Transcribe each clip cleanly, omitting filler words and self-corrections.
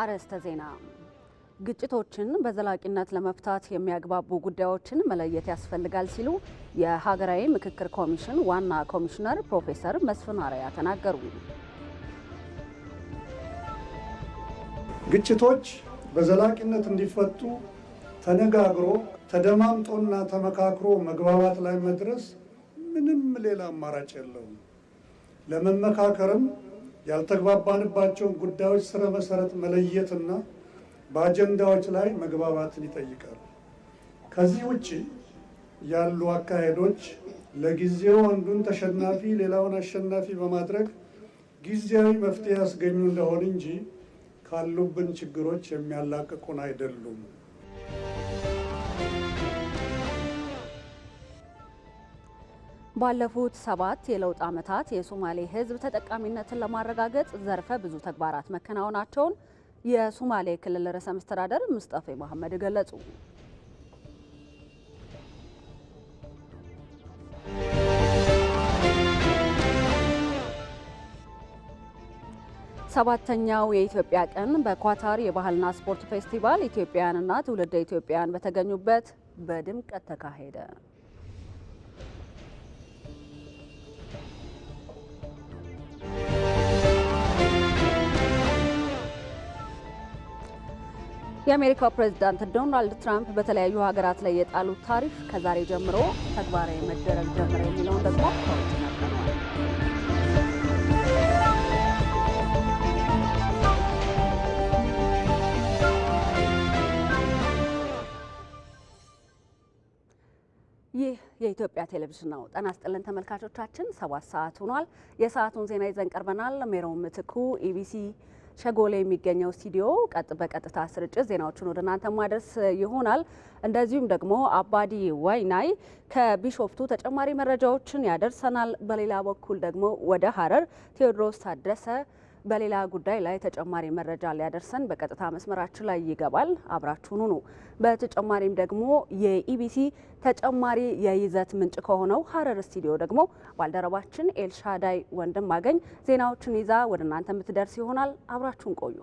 አርዕስተ ዜና። ግጭቶችን በዘላቂነት ለመፍታት የሚያግባቡ ጉዳዮችን መለየት ያስፈልጋል ሲሉ የሀገራዊ ምክክር ኮሚሽን ዋና ኮሚሽነር ፕሮፌሰር መስፍን አርአያ ተናገሩ። ግጭቶች በዘላቂነት እንዲፈቱ ተነጋግሮ ተደማምጦና ተመካክሮ መግባባት ላይ መድረስ ምንም ሌላ አማራጭ የለውም። ለመመካከርም ያልተግባባንባቸውን ጉዳዮች ስረ መሰረት መለየትና በአጀንዳዎች ላይ መግባባትን ይጠይቃል። ከዚህ ውጪ ያሉ አካሄዶች ለጊዜው አንዱን ተሸናፊ ሌላውን አሸናፊ በማድረግ ጊዜያዊ መፍትሄ ያስገኙ እንደሆነ እንጂ ካሉብን ችግሮች የሚያላቅቁን አይደሉም። ባለፉት 7 የለውጥ ዓመታት የሶማሌ ሕዝብ ተጠቃሚነትን ለማረጋገጥ ዘርፈ ብዙ ተግባራት መከናወናቸውን የሶማሌ ክልል ርዕሰ መስተዳድር ሙስጠፌ መሐመድ ገለጹ። ሰባተኛው የኢትዮጵያ ቀን በኳታር የባህልና ስፖርት ፌስቲቫል ኢትዮጵያውያንና ትውልደ ኢትዮጵያውያን በተገኙበት በድምቀት ተካሄደ። የአሜሪካው ፕሬዝዳንት ዶናልድ ትራምፕ በተለያዩ ሀገራት ላይ የጣሉት ታሪፍ ከዛሬ ጀምሮ ተግባራዊ መደረግ ጀመረ የሚለውን ደግሞ ይህ የኢትዮጵያ ቴሌቪዥን ነው። ጤና ይስጥልን ተመልካቾቻችን፣ 7 ሰዓት ሆኗል። የሰዓቱን ዜና ይዘን ቀርበናል። ሜሮን ምትኩ ኢቢሲ ሸጎሌ የሚገኘው ስቱዲዮ በቀጥታ ስርጭት ዜናዎችን ወደ እናንተ ማድረስ ይሆናል። እንደዚሁም ደግሞ አባዲ ዋይናይ ከቢሾፍቱ ተጨማሪ መረጃዎችን ያደርሰናል። በሌላ በኩል ደግሞ ወደ ሀረር ቴዎድሮስ ታደሰ በሌላ ጉዳይ ላይ ተጨማሪ መረጃ ሊያደርሰን በቀጥታ መስመራችን ላይ ይገባል። አብራችሁኑ ነው። በተጨማሪም ደግሞ የኢቢሲ ተጨማሪ የይዘት ምንጭ ከሆነው ሀረር ስቱዲዮ ደግሞ ባልደረባችን ኤልሻዳይ ወንድማገኝ ዜናዎችን ይዛ ወደ እናንተ የምትደርስ ይሆናል። አብራችሁን ቆዩ።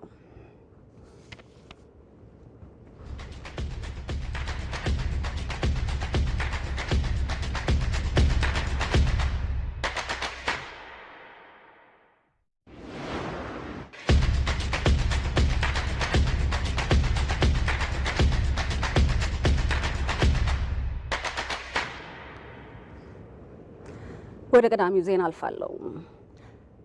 ወደ ቀዳሚው ዜና አልፋለሁ።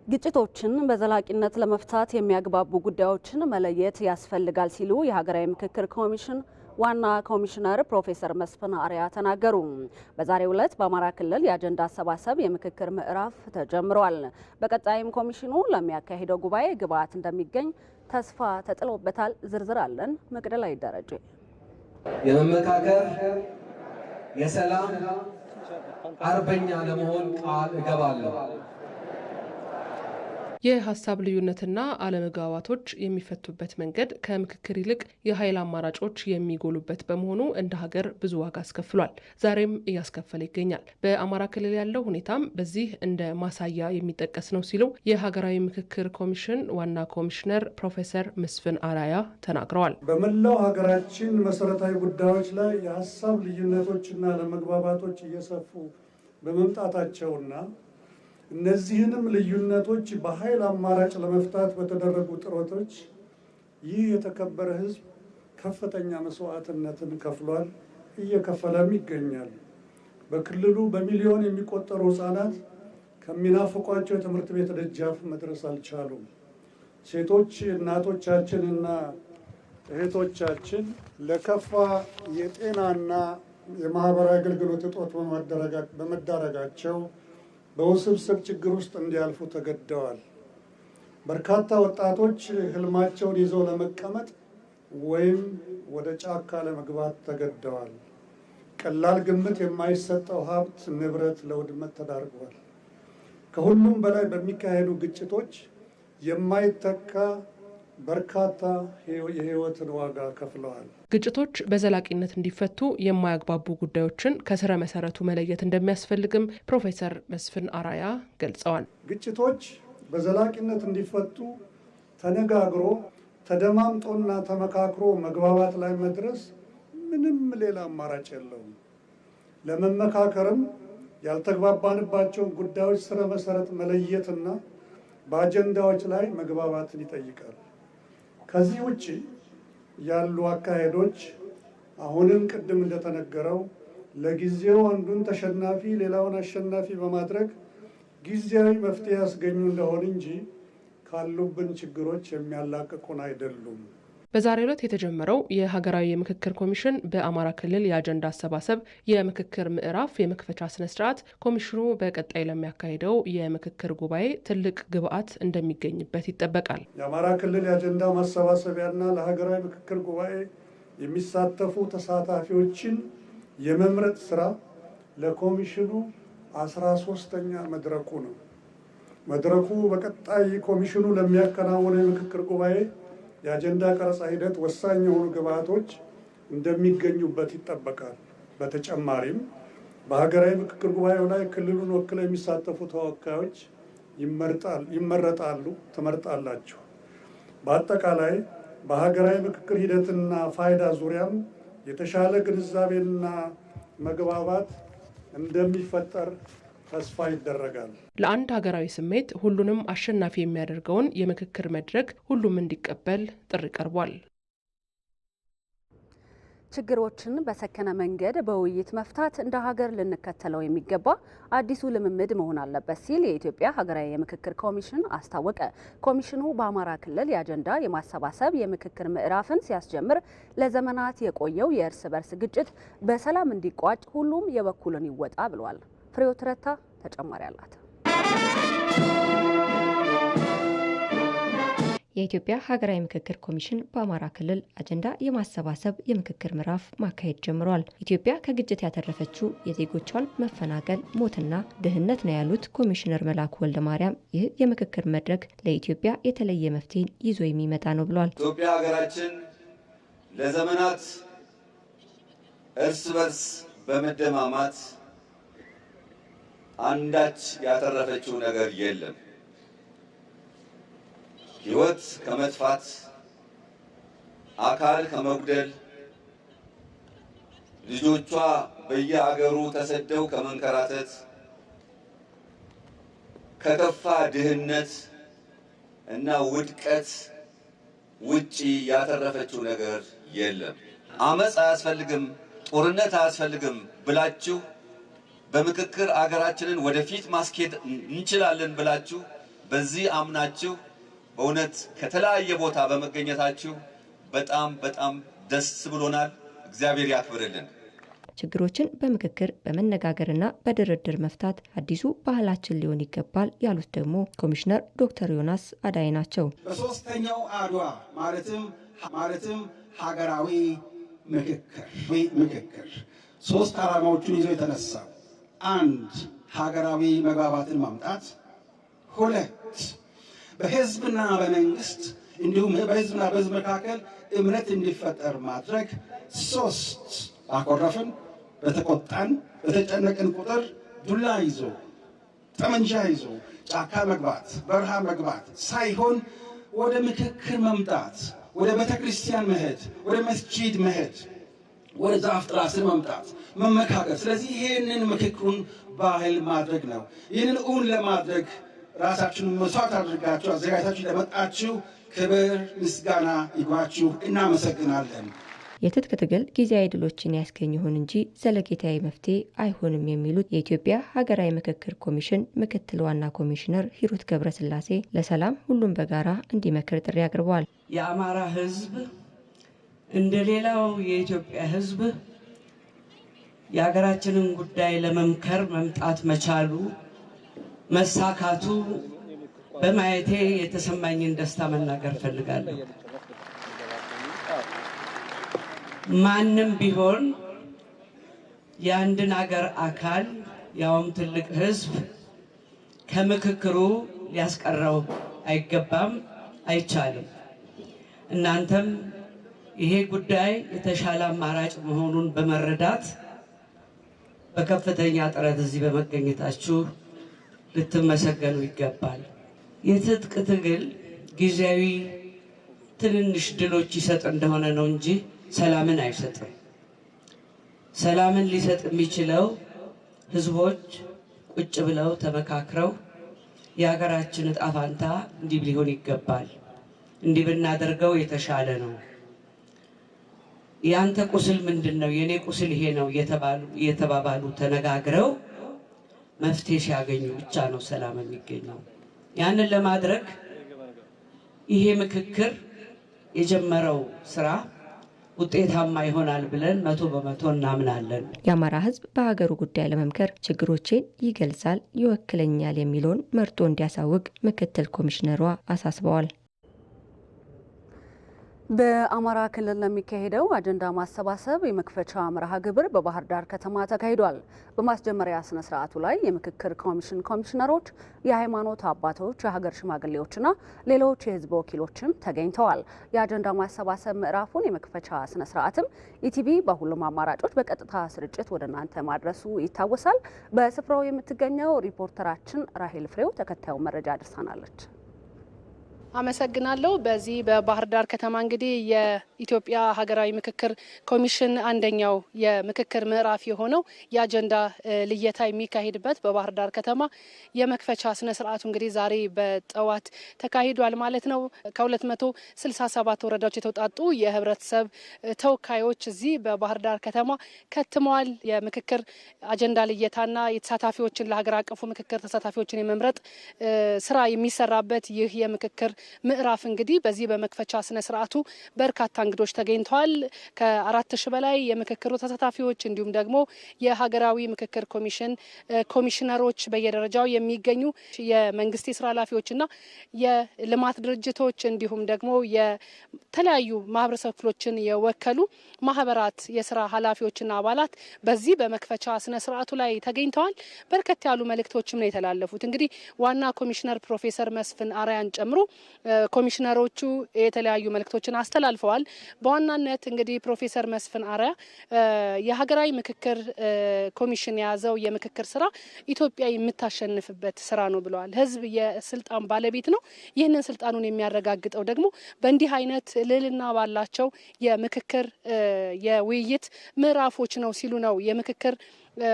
ግጭቶችን በዘላቂነት ለመፍታት የሚያግባቡ ጉዳዮችን መለየት ያስፈልጋል ሲሉ የሀገራዊ ምክክር ኮሚሽን ዋና ኮሚሽነር ፕሮፌሰር መስፍን አርአያ ተናገሩ። በዛሬው ዕለት በአማራ ክልል የአጀንዳ አሰባሰብ የምክክር ምዕራፍ ተጀምሯል። በቀጣይም ኮሚሽኑ ለሚያካሂደው ጉባኤ ግብዓት እንደሚገኝ ተስፋ ተጥሎበታል። ዝርዝር አለን። መቅደላይ ደረጀ። የመመካከር የሰላም አርበኛ ለመሆን ቃል እገባለሁ። የሀሳብ ልዩነትና አለመግባባቶች የሚፈቱበት መንገድ ከምክክር ይልቅ የኃይል አማራጮች የሚጎሉበት በመሆኑ እንደ ሀገር ብዙ ዋጋ አስከፍሏል፣ ዛሬም እያስከፈለ ይገኛል። በአማራ ክልል ያለው ሁኔታም በዚህ እንደ ማሳያ የሚጠቀስ ነው ሲሉ የሀገራዊ ምክክር ኮሚሽን ዋና ኮሚሽነር ፕሮፌሰር መስፍን አርአያ ተናግረዋል። በመላው ሀገራችን መሰረታዊ ጉዳዮች ላይ የሀሳብ ልዩነቶችና አለመግባባቶች እየሰፉ በመምጣታቸውና እነዚህንም ልዩነቶች በኃይል አማራጭ ለመፍታት በተደረጉ ጥረቶች ይህ የተከበረ ሕዝብ ከፍተኛ መስዋዕትነትን ከፍሏል፣ እየከፈለም ይገኛል። በክልሉ በሚሊዮን የሚቆጠሩ ሕፃናት ከሚናፍቋቸው የትምህርት ቤት ደጃፍ መድረስ አልቻሉም። ሴቶች እናቶቻችንና እህቶቻችን ለከፋ የጤናና የማህበራዊ አገልግሎት እጦት በመዳረጋቸው በውስብስብ ችግር ውስጥ እንዲያልፉ ተገደዋል። በርካታ ወጣቶች ህልማቸውን ይዘው ለመቀመጥ ወይም ወደ ጫካ ለመግባት ተገደዋል። ቀላል ግምት የማይሰጠው ሀብት ንብረት ለውድመት ተዳርጓል። ከሁሉም በላይ በሚካሄዱ ግጭቶች የማይተካ በርካታ የህይወትን ዋጋ ከፍለዋል። ግጭቶች በዘላቂነት እንዲፈቱ የማያግባቡ ጉዳዮችን ከስረ መሰረቱ መለየት እንደሚያስፈልግም ፕሮፌሰር መስፍን አርአያ ገልጸዋል። ግጭቶች በዘላቂነት እንዲፈቱ ተነጋግሮ ተደማምጦና ተመካክሮ መግባባት ላይ መድረስ ምንም ሌላ አማራጭ የለውም። ለመመካከርም ያልተግባባንባቸውን ጉዳዮች ስረ መሰረት መለየትና በአጀንዳዎች ላይ መግባባትን ይጠይቃል። ከዚህ ውጪ ያሉ አካሄዶች አሁንም ቅድም እንደተነገረው ለጊዜው አንዱን ተሸናፊ ሌላውን አሸናፊ በማድረግ ጊዜያዊ መፍትሄ ያስገኙ እንደሆነ እንጂ ካሉብን ችግሮች የሚያላቅቁን አይደሉም። በዛሬው ዕለት የተጀመረው የሀገራዊ የምክክር ኮሚሽን በአማራ ክልል የአጀንዳ አሰባሰብ የምክክር ምዕራፍ የመክፈቻ ስነ ስርዓት ኮሚሽኑ በቀጣይ ለሚያካሂደው የምክክር ጉባኤ ትልቅ ግብዓት እንደሚገኝበት ይጠበቃል። የአማራ ክልል የአጀንዳ ማሰባሰቢያና ለሀገራዊ ምክክር ጉባኤ የሚሳተፉ ተሳታፊዎችን የመምረጥ ስራ ለኮሚሽኑ 13ኛ መድረኩ ነው። መድረኩ በቀጣይ ኮሚሽኑ ለሚያከናውነው የምክክር ጉባኤ የአጀንዳ ቀረጻ ሂደት ወሳኝ የሆኑ ግብዓቶች እንደሚገኙበት ይጠበቃል። በተጨማሪም በሀገራዊ ምክክር ጉባኤው ላይ ክልሉን ወክለው የሚሳተፉ ተወካዮች ይመረጣሉ፣ ትመርጣላችሁ። በአጠቃላይ በሀገራዊ ምክክር ሂደትና ፋይዳ ዙሪያም የተሻለ ግንዛቤና መግባባት እንደሚፈጠር ተስፋ ይደረጋል። ለአንድ ሀገራዊ ስሜት ሁሉንም አሸናፊ የሚያደርገውን የምክክር መድረክ ሁሉም እንዲቀበል ጥሪ ቀርቧል። ችግሮችን በሰከነ መንገድ በውይይት መፍታት እንደ ሀገር ልንከተለው የሚገባ አዲሱ ልምምድ መሆን አለበት ሲል የኢትዮጵያ ሀገራዊ የምክክር ኮሚሽን አስታወቀ። ኮሚሽኑ በአማራ ክልል የአጀንዳ የማሰባሰብ የምክክር ምዕራፍን ሲያስጀምር ለዘመናት የቆየው የእርስ በርስ ግጭት በሰላም እንዲቋጭ ሁሉም የበኩልን ይወጣ ብሏል። ፍሬው ትረታ ተጨማሪ አላት። የኢትዮጵያ ሀገራዊ ምክክር ኮሚሽን በአማራ ክልል አጀንዳ የማሰባሰብ የምክክር ምዕራፍ ማካሄድ ጀምሯል። ኢትዮጵያ ከግጭት ያተረፈችው የዜጎቿን መፈናቀል፣ ሞትና ድህነት ነው ያሉት ኮሚሽነር መላኩ ወልደ ማርያም ይህ የምክክር መድረክ ለኢትዮጵያ የተለየ መፍትሄን ይዞ የሚመጣ ነው ብሏል። ኢትዮጵያ ሀገራችን ለዘመናት እርስ በርስ በመደማማት አንዳች ያተረፈችው ነገር የለም። ሕይወት ከመጥፋት፣ አካል ከመጉደል፣ ልጆቿ በየአገሩ ተሰደው ከመንከራተት፣ ከከፋ ድህነት እና ውድቀት ውጪ ያተረፈችው ነገር የለም። አመጽ አያስፈልግም፣ ጦርነት አያስፈልግም ብላችሁ በምክክር አገራችንን ወደፊት ማስኬድ እንችላለን ብላችሁ በዚህ አምናችሁ በእውነት ከተለያየ ቦታ በመገኘታችሁ በጣም ደስ ብሎናል። እግዚአብሔር ያክብርልን። ችግሮችን በምክክር በመነጋገርና በድርድር መፍታት አዲሱ ባህላችን ሊሆን ይገባል ያሉት ደግሞ ኮሚሽነር ዶክተር ዮናስ አዳይ ናቸው። በሶስተኛው አድዋ ማለትም ሀገራዊ ምክክር ሶስት ዓላማዎችን ይዞ የተነሳው አንድ ሀገራዊ መግባባትን ማምጣት፣ ሁለት በህዝብና በመንግስት እንዲሁም በህዝብና በህዝብ መካከል እምነት እንዲፈጠር ማድረግ፣ ሶስት ባኮረፍን፣ በተቆጣን፣ በተጨነቅን ቁጥር ዱላ ይዞ ጠመንጃ ይዞ ጫካ መግባት፣ በረሃ መግባት ሳይሆን ወደ ምክክር መምጣት፣ ወደ ቤተክርስቲያን መሄድ፣ ወደ መስጂድ መሄድ፣ ወደ ዛፍ ጥላ ስር መምጣት፣ መመካከር። ስለዚህ ይህንን ምክክሩን ባህል ማድረግ ነው። ይህንን እውን ለማድረግ ራሳችሁን መስዋዕት አድርጋችሁ አዘጋጅታችሁ ለመጣችሁ ክብር ምስጋና ይግባችሁ። እናመሰግናለን። የትጥቅ ትግል ጊዜያዊ ድሎችን ያስገኝ ይሁን እንጂ ዘለቄታዊ መፍትሄ አይሆንም የሚሉት የኢትዮጵያ ሀገራዊ ምክክር ኮሚሽን ምክትል ዋና ኮሚሽነር ሂሩት ገብረስላሴ ለሰላም ሁሉም በጋራ እንዲመክር ጥሪ አቅርበዋል። የአማራ ህዝብ እንደሌላው የኢትዮጵያ ህዝብ የሀገራችንን ጉዳይ ለመምከር መምጣት መቻሉ መሳካቱ በማየቴ የተሰማኝን ደስታ መናገር ፈልጋለሁ። ማንም ቢሆን የአንድን ሀገር አካል ያውም ትልቅ ህዝብ ከምክክሩ ሊያስቀረው አይገባም፣ አይቻልም። እናንተም ይሄ ጉዳይ የተሻለ አማራጭ መሆኑን በመረዳት በከፍተኛ ጥረት እዚህ በመገኘታችሁ ልትመሰገኑ ይገባል። የትጥቅ ትግል ጊዜያዊ ትንንሽ ድሎች ይሰጥ እንደሆነ ነው እንጂ ሰላምን አይሰጥም። ሰላምን ሊሰጥ የሚችለው ህዝቦች ቁጭ ብለው ተመካክረው የሀገራችን ዕጣ ፈንታ እንዲህ ሊሆን ይገባል፣ እንዲህ ብናደርገው የተሻለ ነው፣ ያንተ ቁስል ምንድነው፣ የኔ ቁስል ይሄ ነው የተባባሉ ተነጋግረው መፍትሄ ሲያገኙ ብቻ ነው ሰላም የሚገኘው። ያንን ለማድረግ ይሄ ምክክር የጀመረው ስራ ውጤታማ ይሆናል ብለን 100% እናምናለን። የአማራ ህዝብ በሀገሩ ጉዳይ ለመምከር ችግሮችን ይገልጻል፣ ይወክለኛል የሚለውን መርጦ እንዲያሳውቅ ምክትል ኮሚሽነሯ አሳስበዋል። በአማራ ክልል ለሚካሄደው አጀንዳ ማሰባሰብ የመክፈቻ መርሃ ግብር በባህር ዳር ከተማ ተካሂዷል። በማስጀመሪያ ስነ ስርዓቱ ላይ የምክክር ኮሚሽን ኮሚሽነሮች፣ የሃይማኖት አባቶች፣ የሀገር ሽማግሌዎችና ሌሎች የህዝብ ወኪሎችም ተገኝተዋል። የአጀንዳ ማሰባሰብ ምዕራፉን የመክፈቻ ስነ ስርዓትም ኢቲቪ በሁሉም አማራጮች በቀጥታ ስርጭት ወደ እናንተ ማድረሱ ይታወሳል። በስፍራው የምትገኘው ሪፖርተራችን ራሄል ፍሬው ተከታዩ መረጃ አድርሳናለች። አመሰግናለሁ። በዚህ በባህር ዳር ከተማ እንግዲህ የኢትዮጵያ ሀገራዊ ምክክር ኮሚሽን አንደኛው የምክክር ምዕራፍ የሆነው የአጀንዳ ልየታ የሚካሄድበት በባህር ዳር ከተማ የመክፈቻ ስነ ስርዓቱ እንግዲህ ዛሬ በጠዋት ተካሂዷል ማለት ነው። ከ267 ወረዳዎች የተውጣጡ የህብረተሰብ ተወካዮች እዚህ በባህር ዳር ከተማ ከትመዋል። የምክክር አጀንዳ ልየታና የተሳታፊዎችን ለሀገር አቀፉ ምክክር ተሳታፊዎችን የመምረጥ ስራ የሚሰራበት ይህ የምክክር ምዕራፍ እንግዲህ በዚህ በመክፈቻ ስነ ስርዓቱ በርካታ እንግዶች ተገኝተዋል። ከ4000 በላይ የምክክሩ ተሳታፊዎች እንዲሁም ደግሞ የሀገራዊ ምክክር ኮሚሽን ኮሚሽነሮች በየደረጃው የሚገኙ የመንግስት የስራ ኃላፊዎችና የልማት ድርጅቶች እንዲሁም ደግሞ የተለያዩ ማህበረሰብ ክፍሎችን የወከሉ ማህበራት የስራ ኃላፊዎችና አባላት በዚህ በመክፈቻ ስነ ስርዓቱ ላይ ተገኝተዋል። በርከት ያሉ መልእክቶችም ነው የተላለፉት። እንግዲህ ዋና ኮሚሽነር ፕሮፌሰር መስፍን አርያን ጨምሮ ኮሚሽነሮቹ የተለያዩ መልእክቶችን አስተላልፈዋል። በዋናነት እንግዲህ ፕሮፌሰር መስፍን አርያ የሀገራዊ ምክክር ኮሚሽን የያዘው የምክክር ስራ ኢትዮጵያ የምታሸንፍበት ስራ ነው ብለዋል። ህዝብ የስልጣን ባለቤት ነው። ይህንን ስልጣኑን የሚያረጋግጠው ደግሞ በእንዲህ አይነት ልዕልና ባላቸው የምክክር የውይይት ምዕራፎች ነው ሲሉ ነው የምክክር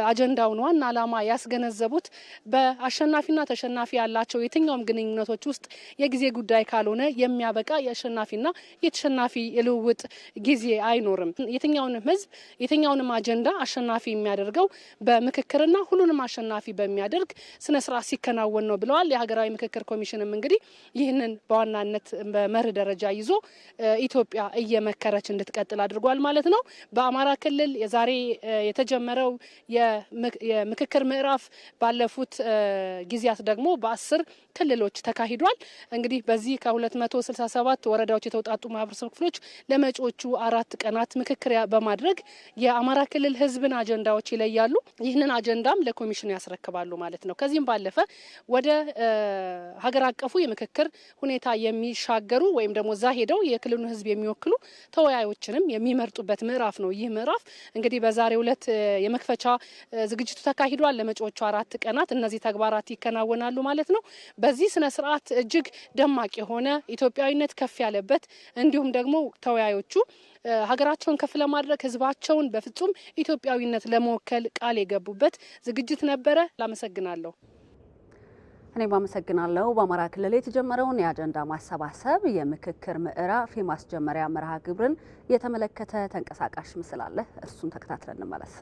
አጀንዳውን ዋና ዓላማ ያስገነዘቡት። በአሸናፊና ተሸናፊ ያላቸው የትኛውም ግንኙነቶች ውስጥ የጊዜ ጉዳይ ካልሆነ የሚያበቃ የአሸናፊና የተሸናፊ የልውውጥ ጊዜ አይኖርም። የትኛውንም ህዝብ የትኛውንም አጀንዳ አሸናፊ የሚያደርገው በምክክርና ሁሉንም አሸናፊ በሚያደርግ ስነ ስርዓት ሲከናወን ነው ብለዋል። የሀገራዊ ምክክር ኮሚሽንም እንግዲህ ይህንን በዋናነት በመርህ ደረጃ ይዞ ኢትዮጵያ እየመከረች እንድትቀጥል አድርጓል ማለት ነው። በአማራ ክልል የዛሬ የተጀመረው የምክክር ምዕራፍ ባለፉት ጊዜያት ደግሞ በ10 ክልሎች ተካሂዷል። እንግዲህ በዚህ ከ267 ወረዳዎች የተውጣጡ ማህበረሰብ ክፍሎች ለመጪዎቹ 4 ቀናት ምክክር በማድረግ የአማራ ክልል ህዝብን አጀንዳዎች ይለያሉ። ይህንን አጀንዳም ለኮሚሽኑ ያስረክባሉ ማለት ነው። ከዚህም ባለፈ ወደ ሀገር አቀፉ የምክክር ሁኔታ የሚሻገሩ ወይም ደግሞ እዛ ሄደው የክልሉን ህዝብ የሚወክሉ ተወያዮችንም የሚመርጡበት ምዕራፍ ነው። ይህ ምዕራፍ እንግዲህ በዛሬው ዕለት የመክፈቻ ዝግጅቱ ተካሂዷል። ለመጪዎቹ 4 ቀናት እነዚህ ተግባራት ይከናወናሉ ማለት ነው። በዚህ ስነ ስርዓት እጅግ ደማቅ የሆነ ኢትዮጵያዊነት ከፍ ያለበት እንዲሁም ደግሞ ተወያዮቹ ሀገራቸውን ከፍ ለማድረግ ህዝባቸውን በፍጹም ኢትዮጵያዊነት ለመወከል ቃል የገቡበት ዝግጅት ነበረ። ላመሰግናለሁ። እኔም አመሰግናለሁ። በአማራ ክልል የተጀመረውን የአጀንዳ ማሰባሰብ የምክክር ምዕራፍ የማስጀመሪያ መርሃ ግብርን የተመለከተ ተንቀሳቃሽ ምስል አለ። እሱን ተከታትለን እንመለስ።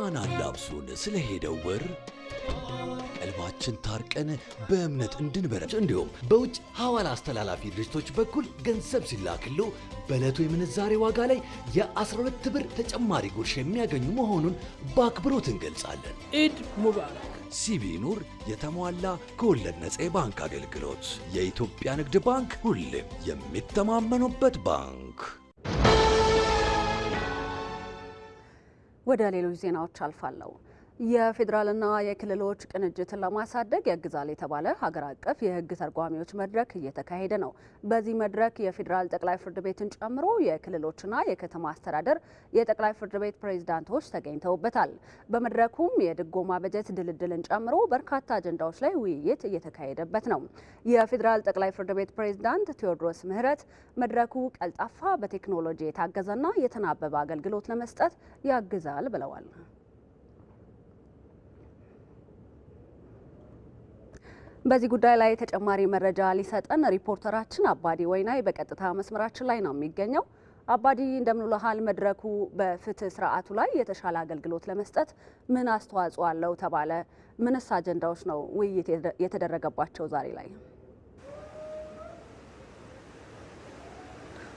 ብርሃን አላብሱን ስለሄደው ወር ቀልባችን ታርቀን በእምነት እንድንበረድ እንዲሁም በውጭ ሐዋላ አስተላላፊ ድርጅቶች በኩል ገንዘብ ሲላክሉ በዕለቱ የምንዛሬ ዋጋ ላይ የ12 ብር ተጨማሪ ጉርሻ የሚያገኙ መሆኑን በአክብሮት እንገልጻለን። ኢድ ሙባረክ። ሲቢ ኑር የተሟላ ከወለድ ነፃ የባንክ አገልግሎት። የኢትዮጵያ ንግድ ባንክ ሁሌም የሚተማመኑበት ባንክ። ወደ ሌሎች ዜናዎች አልፋለሁ። የፌዴራልና የክልሎች ቅንጅትን ለማሳደግ ያግዛል የተባለ ሀገር አቀፍ የሕግ ተርጓሚዎች መድረክ እየተካሄደ ነው። በዚህ መድረክ የፌዴራል ጠቅላይ ፍርድ ቤትን ጨምሮ የክልሎችና የከተማ አስተዳደር የጠቅላይ ፍርድ ቤት ፕሬዝዳንቶች ተገኝተውበታል። በመድረኩም የድጎማ በጀት ድልድልን ጨምሮ በርካታ አጀንዳዎች ላይ ውይይት እየተካሄደበት ነው። የፌዴራል ጠቅላይ ፍርድ ቤት ፕሬዝዳንት ቴዎድሮስ ምህረት መድረኩ ቀልጣፋ፣ በቴክኖሎጂ የታገዘና የተናበበ አገልግሎት ለመስጠት ያግዛል ብለዋል። በዚህ ጉዳይ ላይ ተጨማሪ መረጃ ሊሰጠን ሪፖርተራችን አባዲ ወይናይ በቀጥታ መስመራችን ላይ ነው የሚገኘው። አባዲ እንደምን ውለሃል? መድረኩ በፍትህ ስርዓቱ ላይ የተሻለ አገልግሎት ለመስጠት ምን አስተዋጽኦ አለው ተባለ? ምንስ አጀንዳዎች ነው ውይይት የተደረገባቸው ዛሬ ላይ?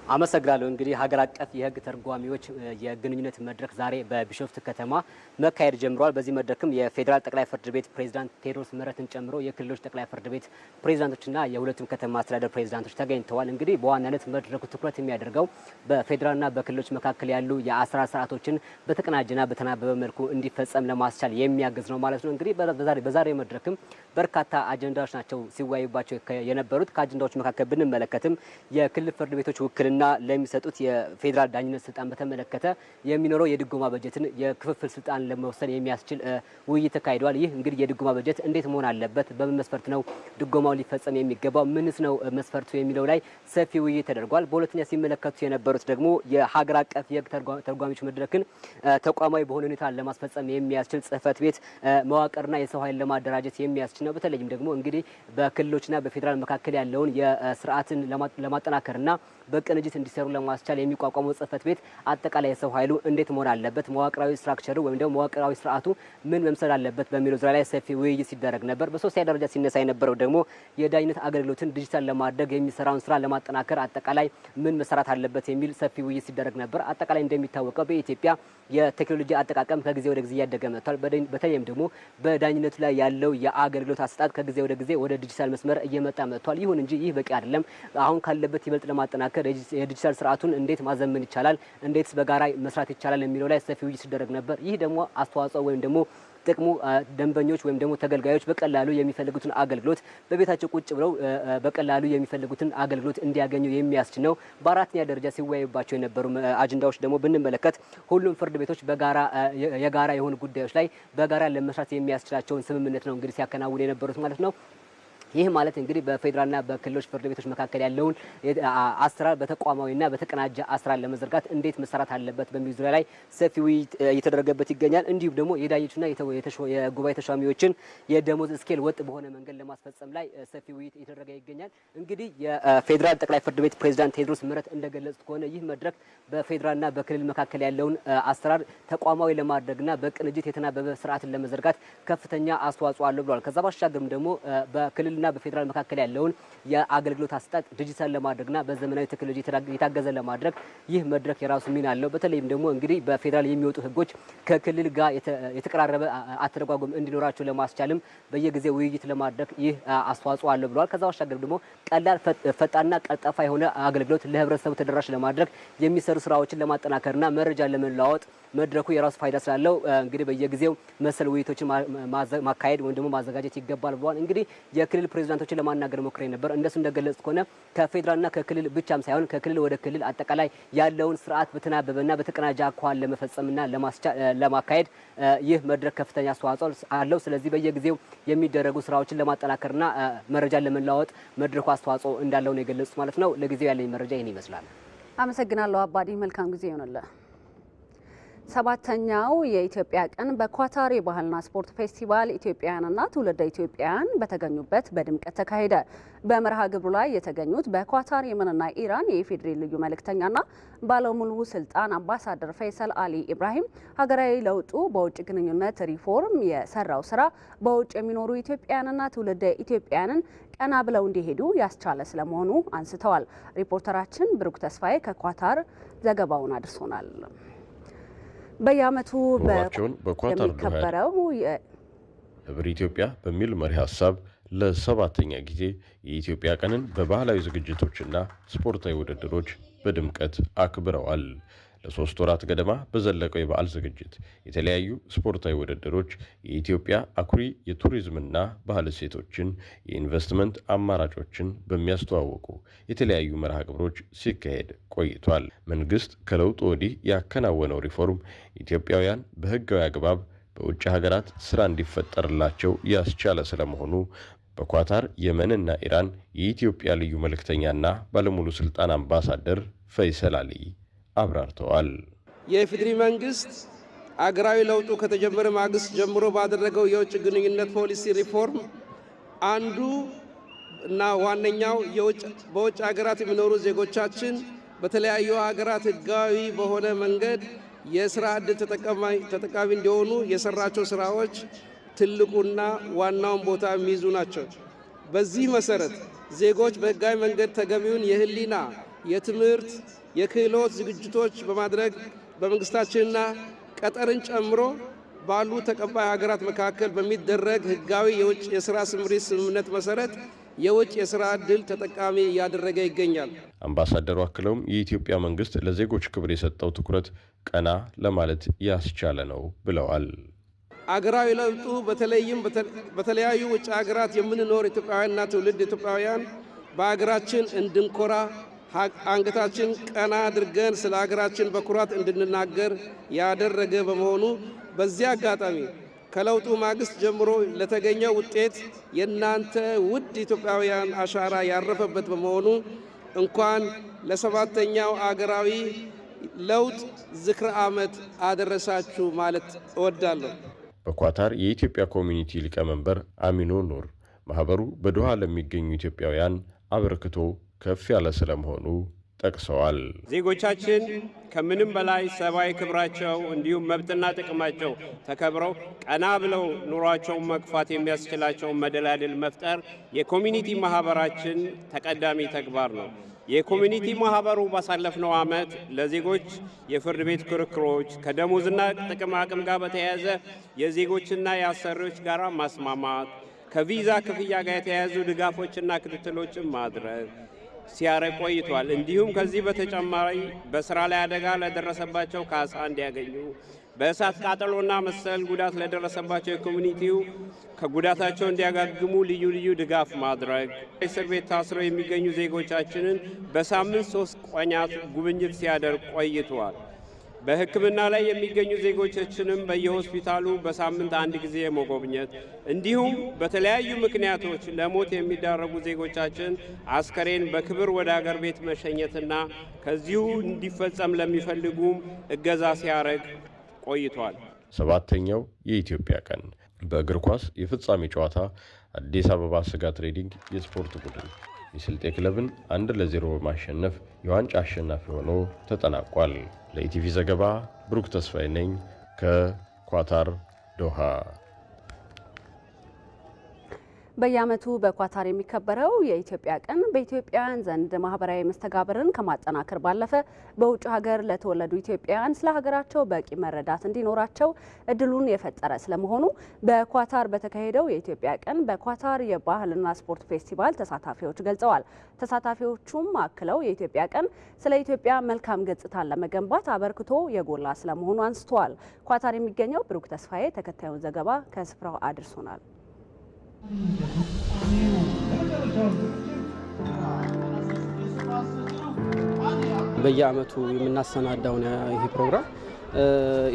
አመሰግናለሁ። እንግዲህ ሀገር አቀፍ የህግ ተርጓሚዎች የግንኙነት መድረክ ዛሬ በቢሾፍቱ ከተማ መካሄድ ጀምሯል። በዚህ መድረክም የፌዴራል ጠቅላይ ፍርድ ቤት ፕሬዝዳንት ቴዎድሮስ ምህረትን ጨምሮ የክልሎች ጠቅላይ ፍርድ ቤት ፕሬዝዳንቶችና የሁለቱም ከተማ አስተዳደር ፕሬዝዳንቶች ተገኝተዋል። እንግዲህ በዋናነት መድረኩ ትኩረት የሚያደርገው በፌዴራልና በክልሎች መካከል ያሉ የአሰራር ስርዓቶችን በተቀናጀና በተናበበ መልኩ እንዲፈጸም ለማስቻል የሚያግዝ ነው ማለት ነው። እንግዲህ በዛሬ መድረክም በርካታ አጀንዳዎች ናቸው ሲወያዩባቸው የነበሩት። ከአጀንዳዎች መካከል ብንመለከትም የክልል ፍርድ ቤቶች ውክልና ለሚሰጡት የፌዴራል ዳኝነት ስልጣን በተመለከተ የሚኖረው የድጎማ በጀትን የክፍፍል ስልጣን ለመወሰን የሚያስችል ውይይት ተካሂዷል። ይህ እንግዲህ የድጎማ በጀት እንዴት መሆን አለበት፣ በምን መስፈርት ነው ድጎማው ሊፈጸም የሚገባው፣ ምንስ ነው መስፈርቱ የሚለው ላይ ሰፊ ውይይት ተደርጓል። በሁለተኛ ሲመለከቱ የነበሩት ደግሞ የሀገር አቀፍ የህግ ተርጓሚዎች መድረክን ተቋማዊ በሆነ ሁኔታ ለማስፈጸም የሚያስችል ጽህፈት ቤት መዋቅርና የሰው ኃይል ለማደራጀት የሚያስችል ነው። በተለይም ደግሞ እንግዲህ በክልሎችና በፌዴራል መካከል ያለውን የስርዓትን ለማጠናከርና በቅንጅት እንዲሰሩ ለማስቻል የሚቋቋመው ጽህፈት ቤት አጠቃላይ የሰው ኃይሉ እንዴት መሆን አለበት፣ መዋቅራዊ ስትራክቸሩ ወይም ደግሞ መዋቅራዊ ስርዓቱ ምን መምሰል አለበት በሚለው ዙሪያ ላይ ሰፊ ውይይት ሲደረግ ነበር። በሶስተኛ ደረጃ ሲነሳ የነበረው ደግሞ የዳኝነት አገልግሎትን ዲጂታል ለማድረግ የሚሰራውን ስራ ለማጠናከር አጠቃላይ ምን መሰራት አለበት የሚል ሰፊ ውይይት ሲደረግ ነበር። አጠቃላይ እንደሚታወቀው በኢትዮጵያ የቴክኖሎጂ አጠቃቀም ከጊዜ ወደ ጊዜ እያደገ መጥቷል። በተለይም ደግሞ በዳኝነቱ ላይ ያለው የአገልግሎት አሰጣጥ ከጊዜ ወደ ጊዜ ወደ ዲጂታል መስመር እየመጣ መጥቷል። ይሁን እንጂ ይህ በቂ አይደለም። አሁን ካለበት ይበልጥ ለማጠናከር የዲጂታል ስርዓቱን እንዴት ማዘመን ይቻላል፣ እንዴት በጋራ መስራት ይቻላል የሚለው ላይ ሰፊ ውይይት ሲደረግ ነበር። ይህ ደግሞ አስተዋጽኦ ወይም ደግሞ ጥቅሙ ደንበኞች ወይም ደግሞ ተገልጋዮች በቀላሉ የሚፈልጉትን አገልግሎት በቤታቸው ቁጭ ብለው በቀላሉ የሚፈልጉትን አገልግሎት እንዲያገኙ የሚያስችል ነው። በአራተኛ ደረጃ ሲወያዩባቸው የነበሩ አጀንዳዎች ደግሞ ብንመለከት ሁሉም ፍርድ ቤቶች በጋራ የጋራ የሆኑ ጉዳዮች ላይ በጋራ ለመስራት የሚያስችላቸውን ስምምነት ነው እንግዲህ ሲያከናውኑ የነበሩት ማለት ነው። ይህ ማለት እንግዲህ በፌዴራልና በክልሎች ፍርድ ቤቶች መካከል ያለውን አሰራር በተቋማዊና በተቀናጀ አሰራር ለመዘርጋት እንዴት መሰራት አለበት በሚል ዙሪያ ላይ ሰፊ ውይይት እየተደረገበት ይገኛል። እንዲሁም ደግሞ የዳኞችና የጉባኤ ተሿሚዎችን የደሞዝ ስኬል ወጥ በሆነ መንገድ ለማስፈጸም ላይ ሰፊ ውይይት እየተደረገ ይገኛል። እንግዲህ የፌዴራል ጠቅላይ ፍርድ ቤት ፕሬዝዳንት ቴዎድሮስ ምህረት እንደገለጹት ከሆነ ይህ መድረክ በፌዴራልና በክልል መካከል ያለውን አሰራር ተቋማዊ ለማድረግና በቅንጅት የተናበበ ስርዓትን ለመዘርጋት ከፍተኛ አስተዋጽኦ አለው ብለዋል። ከዛ ባሻገርም ደግሞ በክልልና በፌዴራል መካከል ያለውን የአገልግሎት አሰጣጥ ዲጂታል ለማድረግና በዘመናዊ ቴክኖሎጂ የታገዘ ለማድረግ ይህ መድረክ የራሱ ሚና አለው። በተለይም ደግሞ እንግዲህ በፌዴራል የሚወጡ ሕጎች ከክልል ጋር የተቀራረበ አተረጓጎም እንዲኖራቸው ለማስቻልም በየጊዜው ውይይት ለማድረግ ይህ አስተዋጽኦ አለው ብለዋል። ከዛ ባሻገር ደግሞ ቀላል ፈጣንና ቀልጣፋ የሆነ አገልግሎት ለህብረተሰቡ ተደራሽ ለማድረግ የሚሰሩ ስራዎችን ለማጠናከርና መረጃ ለመለዋወጥ መድረኩ የራሱ ፋይዳ ስላለው እንግዲህ በየጊዜው መሰል ውይይቶችን ማካሄድ ወይም ደግሞ ማዘጋጀት ይገባል ብለዋል። እንግዲህ የክልል ፕሬዝዳንቶችን ለማናገር ሞክሬ ነበር። እንደሱ እንደገለጹት ከሆነ ከፌዴራልና ከክልል ብቻም ሳይሆን ከክልል ወደ ክልል አጠቃላይ ያለውን ስርዓት በተናበበና በተቀናጀ አኳኋን ለመፈጸምና ለማካሄድ ይህ መድረክ ከፍተኛ አስተዋጽኦ አለው። ስለዚህ በየጊዜው የሚደረጉ ስራዎችን ለማጠናከርና መረጃን ለመለዋወጥ መድረኩ አስተዋጽኦ እንዳለው ነው የገለጹት ማለት ነው። ለጊዜው ያለኝ መረጃ ይህን ይመስላል። አመሰግናለሁ አባዲ። መልካም ጊዜ ይሆንልህ። 7ኛው የኢትዮጵያ ቀን በኳታር የባህልና ስፖርት ፌስቲቫል ኢትዮጵያውያንና ትውልደ ኢትዮጵያውያን በተገኙበት በድምቀት ተካሄደ። በመርሃ ግብሩ ላይ የተገኙት በኳታር የመንና ኢራን የኢፌዴሪ ልዩ መልእክተኛና ባለሙሉ ስልጣን አምባሳደር ፈይሰል አሊ ኢብራሂም ሀገራዊ ለውጡ በውጭ ግንኙነት ሪፎርም የሰራው ስራ በውጭ የሚኖሩ ኢትዮጵያውያንና ትውልደ ኢትዮጵያውያንን ቀና ብለው እንዲሄዱ ያስቻለ ስለመሆኑ አንስተዋል። ሪፖርተራችን ብሩክ ተስፋዬ ከኳታር ዘገባውን አድርሶናል። በየዓመቱ በኳታር የሚከበረው ህብር ኢትዮጵያ በሚል መሪ ሀሳብ ለ7ኛ ጊዜ የኢትዮጵያ ቀንን በባህላዊ ዝግጅቶችና ስፖርታዊ ውድድሮች በድምቀት አክብረዋል። ለ3 ወራት ገደማ በዘለቀው የበዓል ዝግጅት የተለያዩ ስፖርታዊ ውድድሮች የኢትዮጵያ አኩሪ የቱሪዝምና ባህል እሴቶችን፣ የኢንቨስትመንት አማራጮችን በሚያስተዋውቁ የተለያዩ መርሃ ግብሮች ሲካሄድ ቆይቷል። መንግስት ከለውጡ ወዲህ ያከናወነው ሪፎርም ኢትዮጵያውያን በህጋዊ አግባብ በውጭ ሀገራት ስራ እንዲፈጠርላቸው ያስቻለ ስለመሆኑ በኳታር የመንና ኢራን የኢትዮጵያ ልዩ መልእክተኛና ባለሙሉ ስልጣን አምባሳደር ፈይሰል አሊ አብራርተዋል። የኢፌዴሪ መንግስት አገራዊ ለውጡ ከተጀመረ ማግስት ጀምሮ ባደረገው የውጭ ግንኙነት ፖሊሲ ሪፎርም አንዱ እና ዋነኛው በውጭ ሀገራት የሚኖሩ ዜጎቻችን በተለያዩ ሀገራት ህጋዊ በሆነ መንገድ የስራ ዕድል ተጠቃሚ እንዲሆኑ የሰራቸው ስራዎች ትልቁና ዋናውን ቦታ የሚይዙ ናቸው። በዚህ መሰረት ዜጎች በህጋዊ መንገድ ተገቢውን የህሊና፣ የትምህርት፣ የክህሎት ዝግጅቶች በማድረግ በመንግስታችንና ቀጠርን ጨምሮ ባሉ ተቀባይ ሀገራት መካከል በሚደረግ ህጋዊ የውጭ የስራ ስምሪት ስምምነት መሰረት የውጭ የስራ ዕድል ተጠቃሚ እያደረገ ይገኛል። አምባሳደሩ አክለውም የኢትዮጵያ መንግስት ለዜጎች ክብር የሰጠው ትኩረት ቀና ለማለት ያስቻለ ነው ብለዋል። አገራዊ ለውጡ በተለይም በተለያዩ ውጭ ሀገራት የምንኖር ኢትዮጵያውያንና ትውልድ ኢትዮጵያውያን በሀገራችን እንድንኮራ አንገታችን ቀና አድርገን ስለ ሀገራችን በኩራት እንድንናገር ያደረገ በመሆኑ በዚህ አጋጣሚ ከለውጡ ማግስት ጀምሮ ለተገኘው ውጤት የእናንተ ውድ ኢትዮጵያውያን አሻራ ያረፈበት በመሆኑ እንኳን ለ7ኛው አገራዊ ለውጥ ዝክረ ዓመት አደረሳችሁ ማለት እወዳለሁ። በኳታር የኢትዮጵያ ኮሚኒቲ ሊቀመንበር አሚኖ ኑር ማህበሩ በዶሃ ለሚገኙ ኢትዮጵያውያን አበርክቶ ከፍ ያለ ስለመሆኑ ጠቅሰዋል። ዜጎቻችን ከምንም በላይ ሰብአዊ ክብራቸው እንዲሁም መብትና ጥቅማቸው ተከብረው ቀና ብለው ኑሯቸውን መግፋት የሚያስችላቸውን መደላድል መፍጠር የኮሚኒቲ ማህበራችን ተቀዳሚ ተግባር ነው። የኮሚኒቲ ማህበሩ ባሳለፍነው ዓመት ለዜጎች የፍርድ ቤት ክርክሮች ከደሞዝና ጥቅም አቅም ጋር በተያያዘ የዜጎችና የአሰሪዎች ጋር ማስማማት፣ ከቪዛ ክፍያ ጋር የተያያዙ ድጋፎችና ክትትሎችን ማድረግ ሲያረግ ቆይቷል። እንዲሁም ከዚህ በተጨማሪ በስራ ላይ አደጋ ለደረሰባቸው ካሳ እንዲያገኙ፣ በእሳት ቃጠሎና መሰል ጉዳት ለደረሰባቸው የኮሚኒቲው ከጉዳታቸው እንዲያጋግሙ ልዩ ልዩ ድጋፍ ማድረግ፣ እስር ቤት ታስረው የሚገኙ ዜጎቻችንን በሳምንት 3 ቀናት ጉብኝት ሲያደርግ ቆይቷል። በሕክምና ላይ የሚገኙ ዜጎቻችንም በየሆስፒታሉ በሳምንት 1 ጊዜ መጎብኘት እንዲሁም በተለያዩ ምክንያቶች ለሞት የሚዳረጉ ዜጎቻችን አስከሬን በክብር ወደ አገር ቤት መሸኘትና ከዚሁ እንዲፈጸም ለሚፈልጉም እገዛ ሲያደርግ ቆይቷል። 7ኛው የኢትዮጵያ ቀን በእግር ኳስ የፍጻሜ ጨዋታ አዲስ አበባ ስጋ ትሬዲንግ የስፖርት ቡድን የስልጤ ክለብን 1-0 በማሸነፍ የዋንጫ አሸናፊ ሆኖ ተጠናቋል። ለኢቲቪ ዘገባ ብሩክ ተስፋዬ ነኝ ከኳታር ዶሃ። በየዓመቱ በኳታር የሚከበረው የኢትዮጵያ ቀን በኢትዮጵያውያን ዘንድ ማህበራዊ መስተጋብርን ከማጠናከር ባለፈ በውጭ ሀገር ለተወለዱ ኢትዮጵያውያን ስለ ሀገራቸው በቂ መረዳት እንዲኖራቸው እድሉን የፈጠረ ስለመሆኑ በኳታር በተካሄደው የኢትዮጵያ ቀን በኳታር የባህልና ስፖርት ፌስቲቫል ተሳታፊዎች ገልጸዋል። ተሳታፊዎቹም አክለው የኢትዮጵያ ቀን ስለ ኢትዮጵያ መልካም ገጽታን ለመገንባት አበርክቶ የጎላ ስለመሆኑ አንስተዋል። ኳታር የሚገኘው ብሩክ ተስፋዬ ተከታዩን ዘገባ ከስፍራው አድርሶናል። በየዓመቱ የምናሰናዳው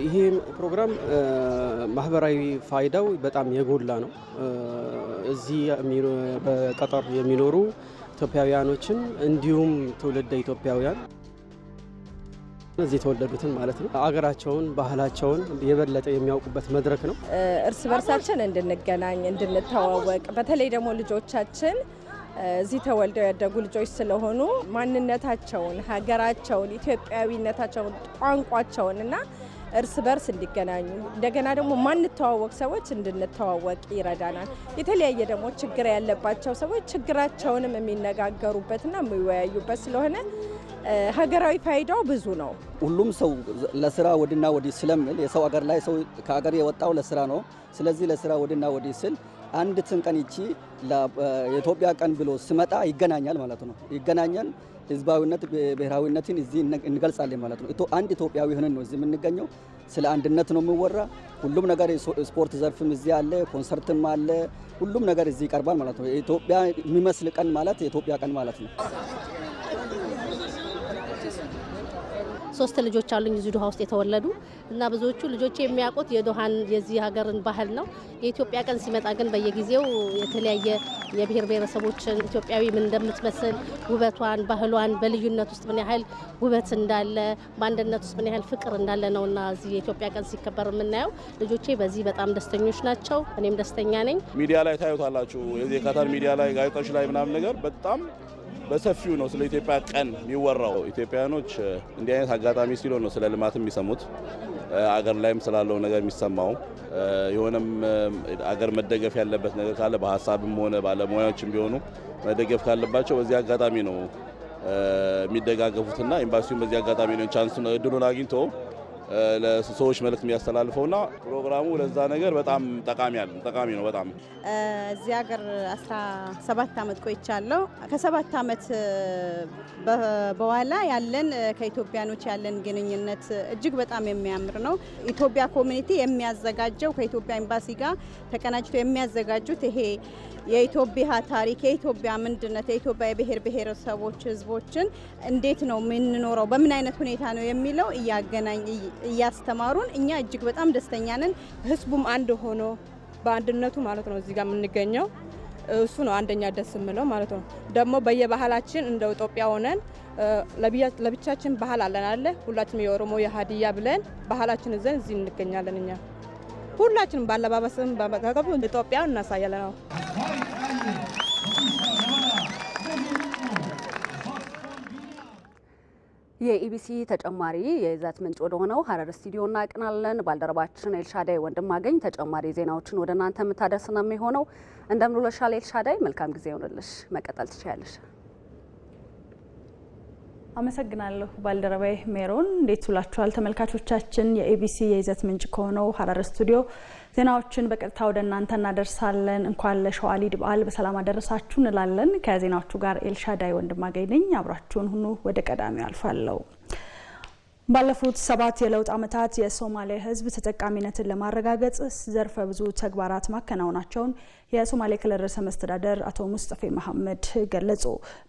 ይሄ ፕሮግራም ማህበራዊ ፋይዳው በጣም የጎላ ነው። እዚህ በቀጠር የሚኖሩ ኢትዮጵያውያኖችን እንዲሁም ትውልደ ኢትዮጵያውያን እዚህ የተወለዱትን ማለት ነው አገራቸውን ባህላቸውን የበለጠ የሚያውቁበት መድረክ ነው። እርስ በርሳችን እንድንገናኝ እንድንተዋወቅ፣ በተለይ ደግሞ ልጆቻችን እዚህ ተወልደው ያደጉ ልጆች ስለሆኑ ማንነታቸውን፣ ሀገራቸውን፣ ኢትዮጵያዊነታቸውን፣ ቋንቋቸውን እና እርስ በርስ እንዲገናኙ እንደገና ደግሞ ማንተዋወቅ ሰዎች እንድንተዋወቅ ይረዳናል። የተለያየ ደግሞ ችግር ያለባቸው ሰዎች ችግራቸውንም የሚነጋገሩበትና የሚወያዩበት ስለሆነ ሀገራዊ ፋይዳው ብዙ ነው። ሁሉም ሰው ለስራ ወድና ወዲህ ስለሚል የሰው ሀገር ላይ ሰው ከሀገር የወጣው ለስራ ነው። ስለዚህ ለስራ ወድና ወዲህ ስል አንዲትን ቀን ይቺ የኢትዮጵያ ቀን ብሎ ስመጣ ይገናኛል ማለት ነው። ይገናኛል። ህዝባዊነት ብሔራዊነትን እዚህ እንገልጻለን ማለት ነው። አንድ ኢትዮጵያዊ ሆነን ነው እዚህ የምንገኘው። ስለ አንድነት ነው የሚወራ። ሁሉም ነገር ስፖርት ዘርፍም እዚህ አለ፣ ኮንሰርትም አለ። ሁሉም ነገር እዚህ ይቀርባል ማለት ነው። ኢትዮጵያ የሚመስል ቀን ማለት የኢትዮጵያ ቀን ማለት ነው። 3 ልጆች አሉኝ እዚህ ዶሃ ውስጥ የተወለዱ እና ብዙዎቹ ልጆች የሚያውቁት የዶሃን የዚህ ሀገርን ባህል ነው። የኢትዮጵያ ቀን ሲመጣ ግን በየጊዜው የተለያየ የብሔር ብሔረሰቦችን ኢትዮጵያዊ ምን እንደምትመስል ውበቷን፣ ባህሏን በልዩነት ውስጥ ምን ያህል ውበት እንዳለ፣ በአንድነት ውስጥ ምን ያህል ፍቅር እንዳለ ነውና እዚህ የኢትዮጵያ ቀን ሲከበር የምናየው። ልጆቼ በዚህ በጣም ደስተኞች ናቸው። እኔም ደስተኛ ነኝ። ሚዲያ ላይ ታዩታላችሁ። የዚህ የካታር ሚዲያ ላይ ጋዜጦች ላይ ምናምን ነገር በጣም በሰፊው ነው ስለ ኢትዮጵያ ቀን የሚወራው። ኢትዮጵያኖች እንዲህ አይነት አጋጣሚ ሲሆን ነው ስለ ልማት የሚሰሙት፣ አገር ላይም ስላለው ነገር የሚሰማው። የሆነም አገር መደገፍ ያለበት ነገር ካለ በሀሳብም ሆነ ባለሙያዎችም ቢሆኑ መደገፍ ካለባቸው በዚህ አጋጣሚ ነው የሚደጋገፉትና ኤምባሲውም በዚህ አጋጣሚ ነው ቻንሱን እድሉን አግኝቶ ለሰዎች መልእክት የሚያስተላልፈውና ፕሮግራሙ ለዛ ነገር በጣም ጠቃሚ ነው። በጣም እዚህ ሀገር 17 ዓመት ቆይቻለሁ። ከ7 ዓመት በኋላ ያለን ከኢትዮጵያኖች ያለን ግንኙነት እጅግ በጣም የሚያምር ነው። ኢትዮጵያ ኮሚኒቲ የሚያዘጋጀው ከኢትዮጵያ ኤምባሲ ጋር ተቀናጅቶ የሚያዘጋጁት ይሄ የኢትዮጵያ ታሪክ፣ የኢትዮጵያ ምንድነት፣ የኢትዮጵያ የብሔር ብሔረሰቦች ህዝቦችን እንዴት ነው የምንኖረው፣ በምን አይነት ሁኔታ ነው የሚለው እያስተማሩን እኛ እጅግ በጣም ደስተኛ ነን። ህዝቡም አንድ ሆኖ በአንድነቱ ማለት ነው እዚህ ጋር የምንገኘው እሱ ነው አንደኛ ደስ የምለው ማለት ነው። ደግሞ በየባህላችን እንደ ኢትዮጵያ ሆነን ለብቻችን ባህል አለን አለ ሁላችንም የኦሮሞ የሀዲያ ብለን ባህላችን ይዘን እዚህ እንገኛለን። እኛ ሁላችንም ባለባበስም በመጋገቡ ኢትዮጵያን እናሳያለን ነው። የኢቢሲ ተጨማሪ የይዘት ምንጭ ወደ ሆነው ሀረር ስቱዲዮ እናቅናለን። ባልደረባችን ኤልሻዳይ ወንድማገኝ ተጨማሪ ዜናዎችን ወደ እናንተ የምታደርስ ነው የሚሆነው። እንደምን ውለሻል ኤልሻዳይ? መልካም ጊዜ ይሁንልሽ። መቀጠል ትችያለሽ። አመሰግናለሁ ባልደረባይ ሜሮን። እንዴት ውላችኋል ተመልካቾቻችን? የኢቢሲ የይዘት ምንጭ ከሆነው ሀረር ስቱዲዮ ዜናዎችን በቀጥታ ወደ እናንተ እናደርሳለን። እንኳን ለሸዋሊድ በዓል በሰላም አደረሳችሁ እንላለን። ከዜናዎቹ ጋር ኤልሻዳይ ወንድማገኝ ነኝ። አብራችሁን ሁኑ። ወደ ቀዳሚው አልፋለሁ። ባለፉት 7 የለውጥ ዓመታት የሶማሌ ሕዝብ ተጠቃሚነትን ለማረጋገጥ ዘርፈ ብዙ ተግባራት ማከናወናቸውን የሶማሌ ክልል ርዕሰ መስተዳደር አቶ ሙስጠፌ መሐመድ ገለጹ።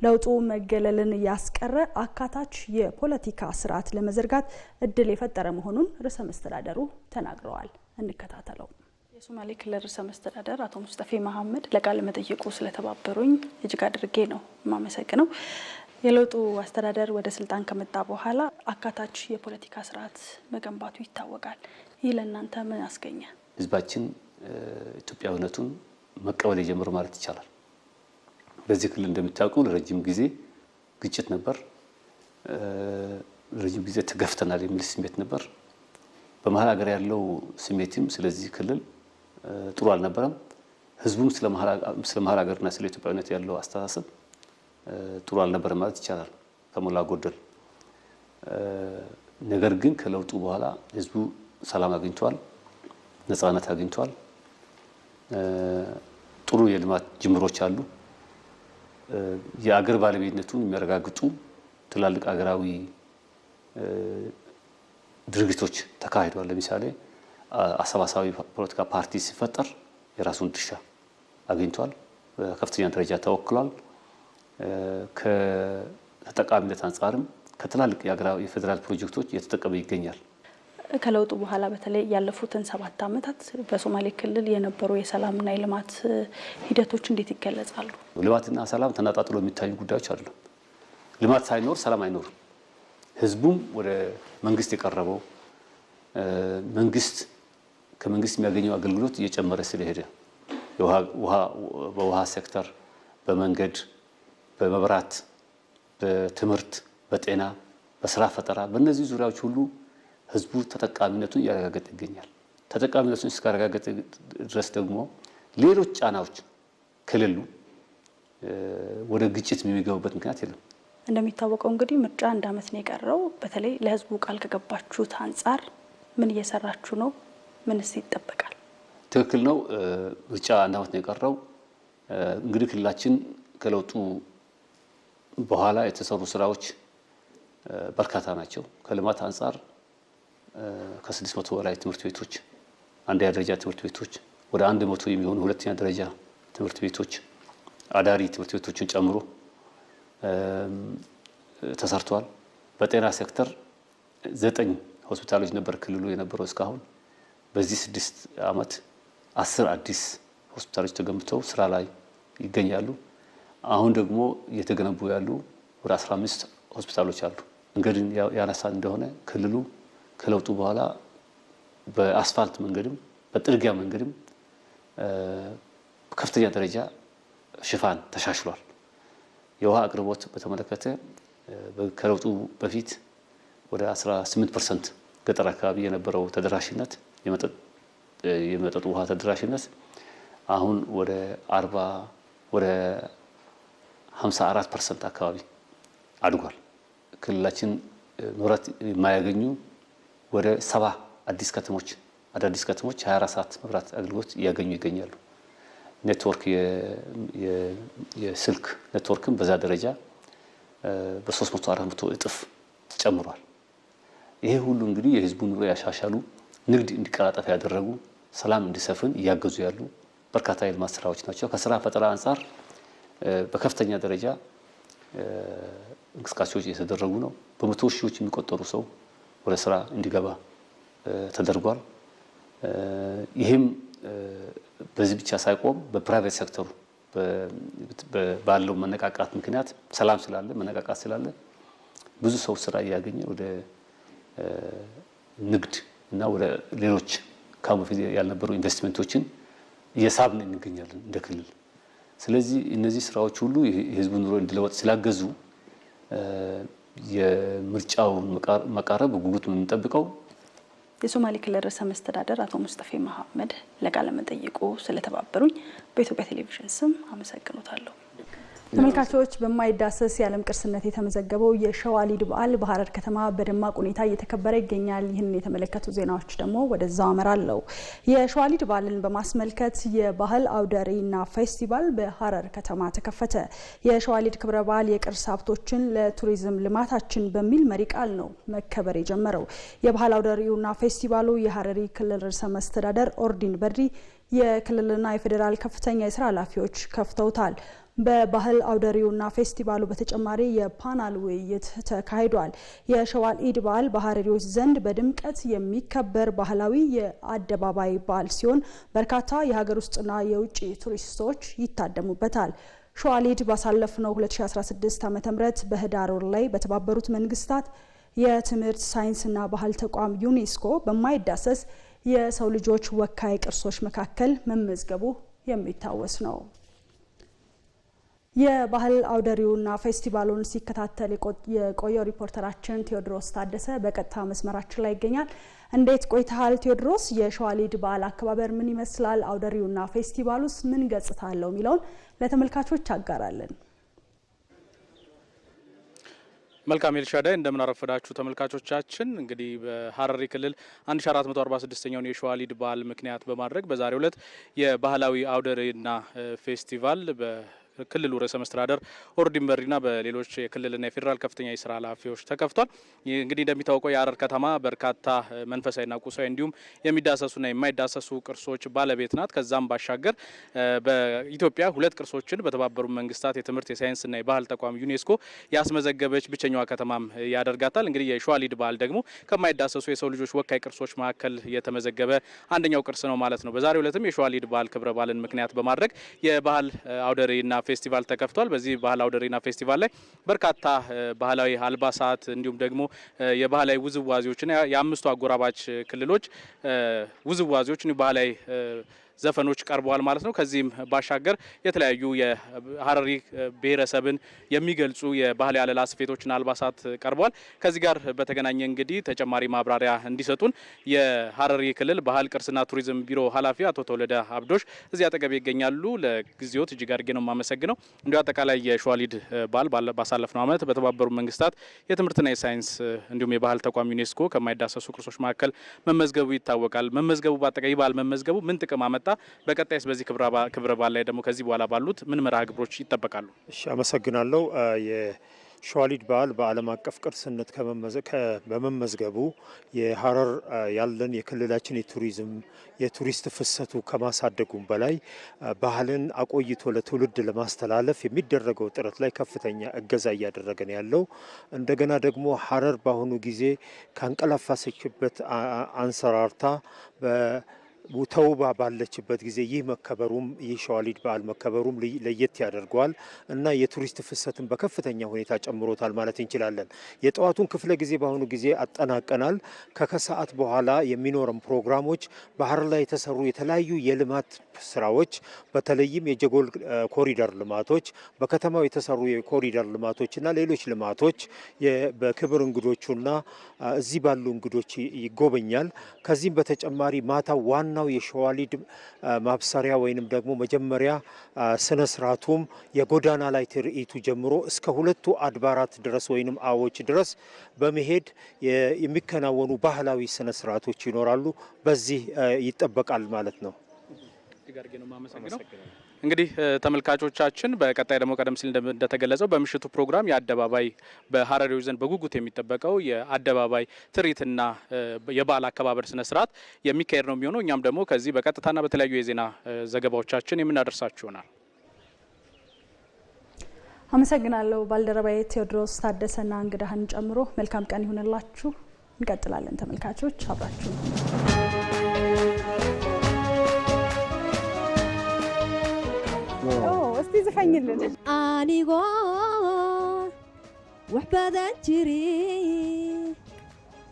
ለውጡ መገለልን ያስቀረ አካታች የፖለቲካ ስርዓት ለመዘርጋት እድል የፈጠረ መሆኑን ርዕሰ መስተዳደሩ ተናግረዋል። እንከታተለው። የሶማሌ ክልል ርዕሰ መስተዳደር አቶ ሙስጠፌ መሐመድ ለቃለ መጠይቁ ስለተባበሩኝ እጅግ አድርጌ ነው የማመሰግነው። የለውጡ አስተዳደር ወደ ስልጣን ከመጣ በኋላ አካታች የፖለቲካ ስርዓት መገንባቱ ይታወቃል። ይህ ለእናንተ ምን አስገኘ? ህዝባችን ኢትዮጵያዊነቱን መቀበል የጀመረ ማለት ይቻላል። በዚህ ክልል እንደምታውቁ ለረጅም ጊዜ ግጭት ነበር፣ ለረጅም ጊዜ ተገፍተናል የሚል ስሜት ነበር። በመሀል ሀገር ያለው ስሜትም ስለዚህ ክልል ጥሩ አልነበረም። ህዝቡም ስለ መሀል ሀገርና ስለ ኢትዮጵያዊነት ያለው አስተሳሰብ ጥሩ አልነበረም ማለት ይቻላል ከሞላ ጎደል። ነገር ግን ከለውጡ በኋላ ህዝቡ ሰላም አግኝቷል፣ ነፃነት አግኝቷል። ጥሩ የልማት ጅምሮች አሉ። የአገር ባለቤትነቱን የሚያረጋግጡ ትላልቅ አገራዊ ድርጊቶች ተካሂደዋል። ለምሳሌ አሰባሳቢ ፖለቲካ ፓርቲ ሲፈጠር የራሱን ድርሻ አግኝቷል፣ በከፍተኛ ደረጃ ተወክሏል። ከተጠቃሚነት አንጻርም ከትላልቅ የፌዴራል ፕሮጀክቶች እየተጠቀመ ይገኛል። ከለውጡ በኋላ በተለይ ያለፉትን 7 ዓመታት በሶማሌ ክልል የነበሩ የሰላምና የልማት ሂደቶች እንዴት ህዝቡም ወደ መንግስት የቀረበው መንግስት ከመንግስት የሚያገኘው አገልግሎት እየጨመረ ስለሄደ በውሃ ሴክተር፣ በመንገድ፣ በመብራት፣ በትምህርት፣ በጤና፣ በስራ ፈጠራ በእነዚህ ዙሪያዎች ሁሉ ህዝቡ ተጠቃሚነቱን እያረጋገጠ ይገኛል። ተጠቃሚነቱን እስካረጋገጠ ድረስ ደግሞ ሌሎች ጫናዎች ከሌሉ ወደ ግጭት የሚገቡበት ምክንያት የለም። እንደሚታወቀው እንግዲህ ምርጫ 1 ዓመት ነው የቀረው። በተለይ ለህዝቡ ቃል ከገባችሁት አንጻር ምን እየሰራችሁ ነው? ምንስ ይጠበቃል? ትክክል ነው። ምርጫ 1 ዓመት ነው የቀረው። እንግዲህ ክልላችን ከለውጡ በኋላ የተሰሩ ስራዎች በርካታ ናቸው። ከልማት አንጻር ከ600 በላይ ትምህርት ቤቶች፣ አንደኛ ደረጃ ትምህርት ቤቶች፣ ወደ 100 የሚሆኑ ሁለተኛ ደረጃ ትምህርት ቤቶች፣ አዳሪ ትምህርት ቤቶችን ጨምሮ ተሰርቷል። በጤና ሴክተር 9 ሆስፒታሎች ነበር ክልሉ የነበረው እስካሁን። በዚህ 6 ዓመት 10 አዲስ ሆስፒታሎች ተገንብተው ስራ ላይ ይገኛሉ። አሁን ደግሞ እየተገነቡ ያሉ ወደ 15 ሆስፒታሎች አሉ። እንግዲህ ያነሳ እንደሆነ ክልሉ ከለውጡ በኋላ በአስፋልት መንገድም በጥርጊያ መንገድም ከፍተኛ ደረጃ ሽፋን ተሻሽሏል። የውሃ አቅርቦት በተመለከተ ከለውጡ በፊት ወደ 18% ገጠር አካባቢ የነበረው ተደራሽነት የመጠጥ ውሃ ተደራሽነት አሁን ወደ 54% አካባቢ አድጓል። ክልላችን መብራት የማያገኙ ወደ 70 አዳዲስ ከተሞች 24 ሰዓት መብራት አገልግሎት እያገኙ ይገኛሉ። ኔትወርክ የስልክ ኔትወርክም በዛ ደረጃ በ300-400 እጥፍ ጨምሯል። ይሄ ሁሉ እንግዲህ የህዝቡ ኑሮ ያሻሻሉ፣ ንግድ እንዲቀላጠፍ ያደረጉ፣ ሰላም እንዲሰፍን እያገዙ ያሉ በርካታ የልማት ስራዎች ናቸው። ከስራ ፈጠራ አንጻር በከፍተኛ ደረጃ እንቅስቃሴዎች እየተደረጉ ነው። በመቶ ሺዎች የሚቆጠሩ ሰው ወደ ስራ እንዲገባ ተደርጓል። ይህም በዚህ ብቻ ሳይቆም በፕራይቬት ሴክተሩ ባለው መነቃቃት ምክንያት ሰላም ስላለ መነቃቃት ስላለ ብዙ ሰው ስራ እያገኘ ወደ ንግድ እና ወደ ሌሎች ካሁን በፊት ያልነበሩ ኢንቨስትመንቶችን እየሳብን እንገኛለን እንደ ክልል። ስለዚህ እነዚህ ስራዎች ሁሉ የህዝቡ ኑሮ እንዲለወጥ ስላገዙ የምርጫውን መቃረብ በጉጉት ነው የምንጠብቀው። የሶማሌ ክልል ርዕሰ መስተዳደር አቶ ሙስጠፌ መሐመድ ለቃለ መጠይቁ ስለተባበሩኝ በኢትዮጵያ ቴሌቪዥን ስም አመሰግኖታለሁ። ተመልካቾች በማይዳሰስ የዓለም ቅርስነት የተመዘገበው የሸዋሊድ በዓል በሐረር ከተማ በደማቅ ሁኔታ እየተከበረ ይገኛል። ይህንን የተመለከቱ ዜናዎች ደግሞ ወደዛው አመራለሁ። የሸዋሊድ በዓልን በማስመልከት የባህል አውደ ርዕይና ፌስቲቫል በሐረር ከተማ ተከፈተ። የሸዋሊድ ክብረ በዓል የቅርስ ሀብቶችን ለቱሪዝም ልማታችን በሚል መሪ ቃል ነው መከበር የጀመረው። የባህል አውደ ርዕዩና ፌስቲቫሉ የሐረሪ ክልል ርዕሰ መስተዳደር ኦርዲን በድሪ የክልልና የፌዴራል ከፍተኛ የስራ ኃላፊዎች ከፍተውታል። በባህል አውደ ርዕዩና ፌስቲቫሉ በተጨማሪ የፓናል ውይይት ተካሂዷል። የሸዋሊድ በዓል በሐረሪዎች ዘንድ በድምቀት የሚከበር ባህላዊ የአደባባይ በዓል ሲሆን በርካታ የሀገር ውስጥና የውጭ ቱሪስቶች ይታደሙበታል። ሸዋሊድ ባሳለፍነው 2016 ዓ.ም በህዳር ወር ላይ በተባበሩት መንግስታት የትምህርት ሳይንስና ባህል ተቋም ዩኔስኮ በማይዳሰስ የሰው ልጆች ወካይ ቅርሶች መካከል መመዝገቡ የሚታወስ ነው። የባህል አውደ ርዕዩና ፌስቲቫሉን ሲከታተል የቆየው ሪፖርተራችን ቴዎድሮስ ታደሰ በቀጥታ መስመራችን ላይ ይገኛል። እንዴት ቆይተሃል ቴዎድሮስ? የሸዋሊድ በዓል አከባበር ምን ይመስላል? አውደ ርዕዩና ፌስቲቫሉስ ምን ገጽታ አለው የሚለውን ለተመልካቾች አጋራለን። መልካም ኤልሻዳይ፣ እንደምን አረፈዳችሁ ተመልካቾቻችን። እንግዲህ በሐረሪ ክልል 1446ኛውን የሸዋሊድ በዓል ምክንያት በማድረግ በዛሬው ዕለት የባህላዊ አውደ ርዕይና ፌስቲቫል ክልሉ ርዕሰ መስተዳደር ኦርዲን በድሪና በሌሎች የክልልና የፌዴራል ከፍተኛ የስራ ኃላፊዎች ተከፍቷል። እንግዲህ እንደሚታወቀው የሐረር ከተማ በርካታ መንፈሳዊና ቁሳዊ እንዲሁም የሚዳሰሱና የማይዳሰሱ ቅርሶች ባለቤት ናት። ከዛም ባሻገር በኢትዮጵያ 2 ቅርሶችን በተባበሩ መንግስታት የትምህርት የሳይንስና የባህል ተቋም ዩኔስኮ ያስመዘገበች ብቸኛዋ ከተማም ያደርጋታል። እንግዲህ የሸዋሊድ በዓል ደግሞ ከማይዳሰሱ የሰው ልጆች ወካይ ቅርሶች መካከል የተመዘገበ አንደኛው ቅርስ ነው ማለት ነው። በዛሬው ዕለትም የሸዋሊድ በዓል ክብረ በዓልን ምክንያት በማድረግ የባህል አውደ ርዕይና ፌስቲቫል ተከፍቷል። በዚህ ባህል አውደ ርዕይና ፌስቲቫል ላይ በርካታ ባህላዊ አልባሳት እንዲሁም ደግሞ የባህላዊ ውዝዋዜዎችና የአምስቱ አጎራባች ክልሎች ውዝዋዜዎች ባህላዊ ዘፈኖች ቀርበዋል ማለት ነው። ከዚህም ባሻገር የተለያዩ የሀረሪ ብሔረሰብን የሚገልጹ የባህል ያለላ ስፌቶችና አልባሳት ቀርበዋል። ከዚህ ጋር በተገናኘ እንግዲህ ተጨማሪ ማብራሪያ እንዲሰጡን የሀረሪ ክልል ባህል ቅርስና ቱሪዝም ቢሮ ኃላፊ አቶ ተወለደ አብዶሽ እዚህ አጠገቤ ይገኛሉ። ለጊዜዎት እጅግ አድርጌ ነው የማመሰግነው። እንዲሁ አጠቃላይ የሸዋሊድ በዓል ባሳለፍነው ዓመት በተባበሩት መንግስታት የትምህርትና የሳይንስ እንዲሁም የባህል ተቋም ዩኔስኮ ከማይዳሰሱ ቅርሶች መካከል መመዝገቡ ይታወቃል። መመዝገቡ በአጠቃላይ ባህል መመዝገቡ ምን ጥቅም አመጣ? በቀጣይስ በዚህ ክብረ በዓል ላይ ደግሞ ከዚህ በኋላ ባሉት ምን መርሃ ግብሮች ይጠበቃሉ? እሺ፣ አመሰግናለሁ። የሸዋሊድ በዓል በዓለም አቀፍ ቅርስነት በመመዝገቡ የሀረር ያለን የክልላችን የቱሪስት ፍሰቱ ከማሳደጉም በላይ ባህልን አቆይቶ ለትውልድ ለማስተላለፍ የሚደረገው ጥረት ላይ ከፍተኛ እገዛ እያደረገ ነው ያለው። እንደገና ደግሞ ሀረር በአሁኑ ጊዜ ካንቀላፋሰችበት አንሰራርታ ተውባ ባለችበት ጊዜ ይህ መከበሩም ይህ ሸዋሊድ በዓል መከበሩም ለየት ያደርገዋል እና የቱሪስት ፍሰትን በከፍተኛ ሁኔታ ጨምሮታል ማለት እንችላለን። የጠዋቱን ክፍለ ጊዜ በአሁኑ ጊዜ አጠናቀናል። ከከሰዓት በኋላ የሚኖረን ፕሮግራሞች በሀረር ላይ የተሰሩ የተለያዩ የልማት ስራዎች በተለይም የጀጎል ኮሪደር ልማቶች፣ በከተማው የተሰሩ የኮሪደር ልማቶችና ሌሎች ልማቶች በክብር እንግዶቹና እዚህ ባሉ እንግዶች ይጎበኛል። ከዚህም በተጨማሪ ማታ ዋናው የሸዋሊድ ማብሰሪያ ወይንም ደግሞ መጀመሪያ ስነ ስርዓቱም የጎዳና ላይ ትርኢቱ ጀምሮ እስከ ሁለቱ አድባራት ድረስ ወይንም አዎች ድረስ በመሄድ የሚከናወኑ ባህላዊ ስነ ስርዓቶች ይኖራሉ። በዚህ ይጠበቃል ማለት ነው። እንግዲህ ተመልካቾቻችን በቀጣይ ደግሞ ቀደም ሲል እንደተገለጸው በምሽቱ ፕሮግራም የአደባባይ በሀረሪዎች ዘንድ በጉጉት የሚጠበቀው የአደባባይ ትርኢትና የበዓል አከባበር ስነ ስርዓት የሚካሄድ ነው የሚሆነው። እኛም ደግሞ ከዚህ በቀጥታና በተለያዩ የዜና ዘገባዎቻችን የምናደርሳችሁ ይሆናል። አመሰግናለሁ ባልደረባዬ ቴዎድሮስ ታደሰና እንግዳህን ጨምሮ መልካም ቀን ይሁንላችሁ። እንቀጥላለን ተመልካቾች አብራችሁ እስቲ ዝፈኝልን አኒጎ وحبذا جري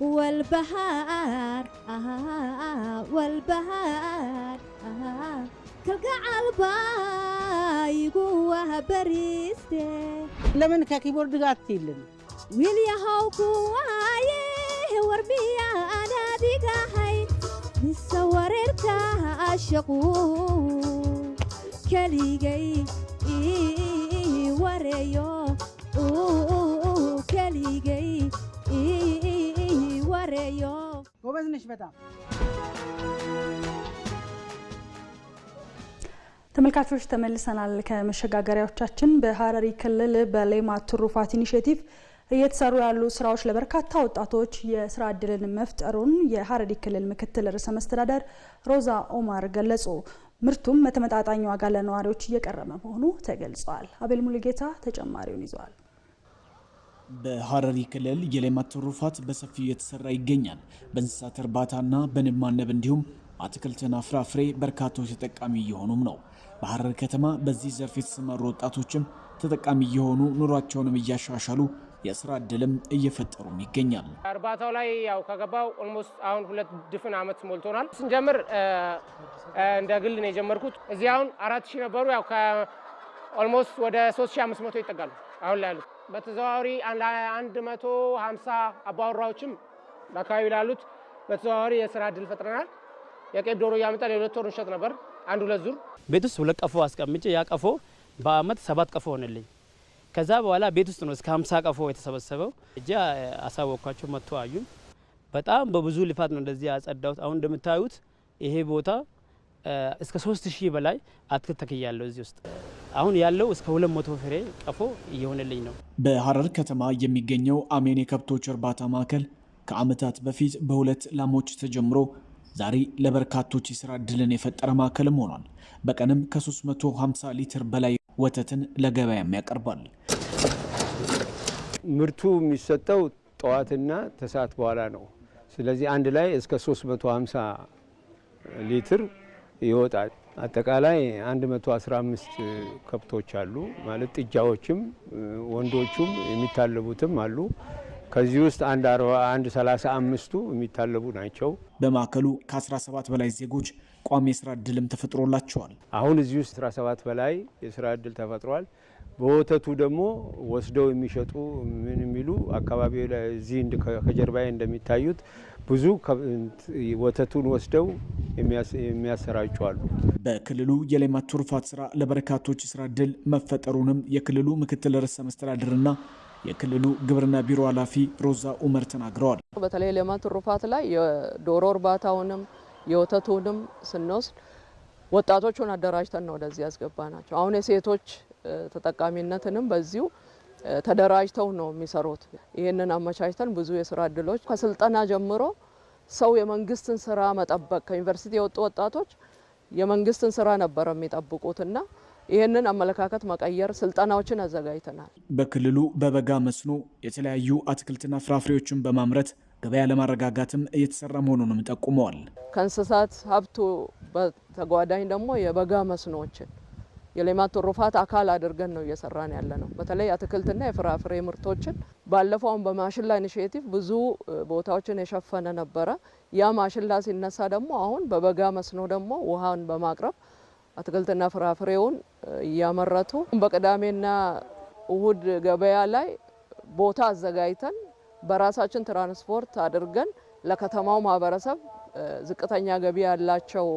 والبهار والبهار كالقعال بايقوها بريستي لمن كيبورد قاتيلن ويليا هاوكوايه وربيا انا ديقاهي نسوريرك عاشقو كليجي وريو كليجي وريو ጎበዝነሽ በጣም። ተመልካቾች ተመልሰናል ከመሸጋገሪያዎቻችን። በሀረሪ ክልል በሌማት ትሩፋት ኢኒሼቲቭ እየተሰሩ ያሉ ስራዎች ለበርካታ ወጣቶች የስራ እድልን መፍጠሩን የሀረሪ ክልል ምክትል ርዕሰ መስተዳደር ሮዛ ኦማር ገለጹ። ምርቱም በተመጣጣኝ ዋጋ ለነዋሪዎች እየቀረበ መሆኑ ተገልጿል። አቤል ሙሉጌታ ተጨማሪውን ይዟል። በሀረሪ ክልል የሌማት ትሩፋት በሰፊው እየተሰራ ይገኛል። በእንስሳት እርባታና በንብ ማነብ እንዲሁም አትክልትና ፍራፍሬ በርካቶች ተጠቃሚ እየሆኑም ነው። በሀረር ከተማ በዚህ ዘርፍ የተሰማሩ ወጣቶችም ተጠቃሚ እየሆኑ ኑሯቸውንም እያሻሻሉ የስራ እድልም እየፈጠሩም ይገኛል። እርባታው ላይ ያው ከገባው ኦልሞስት አሁን 2 ድፍን ዓመት ሞልቶናል። ስንጀምር እንደ ግል ነው የጀመርኩት። እዚህ አሁን 4000 ነበሩ። ያው ኦልሞስት ወደ 3500 ይጠጋሉ አሁን ላይ ያሉት። በተዘዋዋሪ 150 አባወራዎችም በአካባቢ ላሉት በተዘዋዋሪ የስራ እድል ፈጥረናል። የቄብ ዶሮ እያመጣን የ2 ወር እንሸጥ ነበር። 1-2 ዙር ቤት ውስጥ 2 ቀፎ አስቀምጬ ያ ቀፎ በአመት 7 ቀፎ ሆነልኝ። ከዛ በኋላ ቤት ውስጥ ነው እስከ 50 ቀፎ የተሰበሰበው። እጃ አሳወቅኳቸው መጥቶ አዩን። በጣም በብዙ ልፋት ነው እንደዚህ ያጸዳሁት። አሁን እንደምታዩት ይሄ ቦታ እስከ 3000 በላይ አትክልት ተክያለሁ እዚህ ውስጥ። አሁን ያለው እስከ 200 ፍሬ ቀፎ እየሆነልኝ ነው። በሀረር ከተማ የሚገኘው አሜን የከብቶች እርባታ ማዕከል ከአመታት በፊት በ2 ላሞች ተጀምሮ ዛሬ ለበርካቶች የስራ እድልን የፈጠረ ማዕከልም ሆኗል። በቀንም ከ350 ሊትር በላይ ወተትን ለገበያም ያቀርባል። ምርቱ የሚሰጠው ጠዋትና ተሰዓት በኋላ ነው። ስለዚህ አንድ ላይ እስከ 350 ሊትር ይወጣል። አጠቃላይ 115 ከብቶች አሉ ማለት ጥጃዎችም ወንዶቹም የሚታለቡትም አሉ። ከዚህ ውስጥ 35ቱ የሚታለቡ ናቸው። በማዕከሉ ከ17 በላይ ዜጎች ቋሚ የስራ እድልም ተፈጥሮላቸዋል። አሁን እዚህ ውስጥ 17 በላይ የስራ እድል ተፈጥሯል። በወተቱ ደግሞ ወስደው የሚሸጡ ምን የሚሉ አካባቢ ላይ እዚህ ከጀርባዬ እንደሚታዩት ብዙ ወተቱን ወስደው የሚያሰራጩ አሉ። በክልሉ የሌማት ትሩፋት ስራ ለበርካቶች ስራ እድል መፈጠሩንም የክልሉ ምክትል ርዕሰ መስተዳድርና የክልሉ ግብርና ቢሮ ኃላፊ ሮዛ ኡመር ተናግረዋል። በተለይ ሌማት ትሩፋት ላይ የዶሮ እርባታውንም የወተቱንም ስንወስድ ወጣቶቹን አደራጅተን ነው ወደዚህ ያስገባናቸው። አሁን የሴቶች ተጠቃሚነትንም በዚሁ ተደራጅተው ነው የሚሰሩት። ይህንን አመቻችተን ብዙ የስራ እድሎች ከስልጠና ጀምሮ ሰው የመንግስትን ስራ መጠበቅ ከዩኒቨርሲቲ የወጡ ወጣቶች የመንግስትን ስራ ነበር የሚጠብቁትና ይህንን አመለካከት መቀየር ስልጠናዎችን አዘጋጅተናል። በክልሉ በበጋ መስኖ የተለያዩ አትክልትና ፍራፍሬዎችን በማምረት ገበያ ለማረጋጋትም እየተሰራ መሆኑንም ጠቁመዋል። ከእንስሳት ሀብቱ በተጓዳኝ ደግሞ የበጋ መስኖዎችን የሌማት ትሩፋት አካል አድርገን ነው እየሰራን ያለ ነው። በተለይ አትክልትና የፍራፍሬ ምርቶችን ባለፈውን በማሽላ ኢኒሼቲቭ ብዙ ቦታዎችን የሸፈነ ነበረ። ያ ማሽላ ሲነሳ ደግሞ አሁን በበጋ መስኖ ደግሞ ውሃን በማቅረብ አትክልትና ፍራፍሬውን እያመረቱ በቅዳሜና እሁድ ገበያ ላይ ቦታ አዘጋጅተን በራሳችን ትራንስፖርት አድርገን ለከተማው ማህበረሰብ ዝቅተኛ ገቢ ያላቸው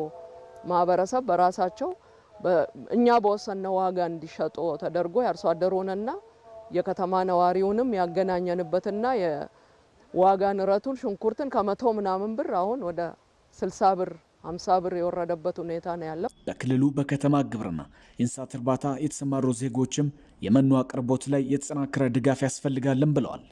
ማህበረሰብ በራሳቸው እኛ በወሰነው ዋጋ እንዲሸጡ ተደርጎ የአርሶ አደሩንና የከተማ ነዋሪውንም ያገናኘንበትና የዋጋ ንረቱን ሽንኩርትን ከ100 ምናምን ብር አሁን ወደ 60 ብር 50 ብር የወረደበት ሁኔታ ነው ያለው። በክልሉ በከተማ ግብርና የእንስሳት እርባታ የተሰማሩ ዜጎችም የመኖ አቅርቦት ላይ የተጠናከረ ድጋፍ ያስፈልጋልን ብለዋል።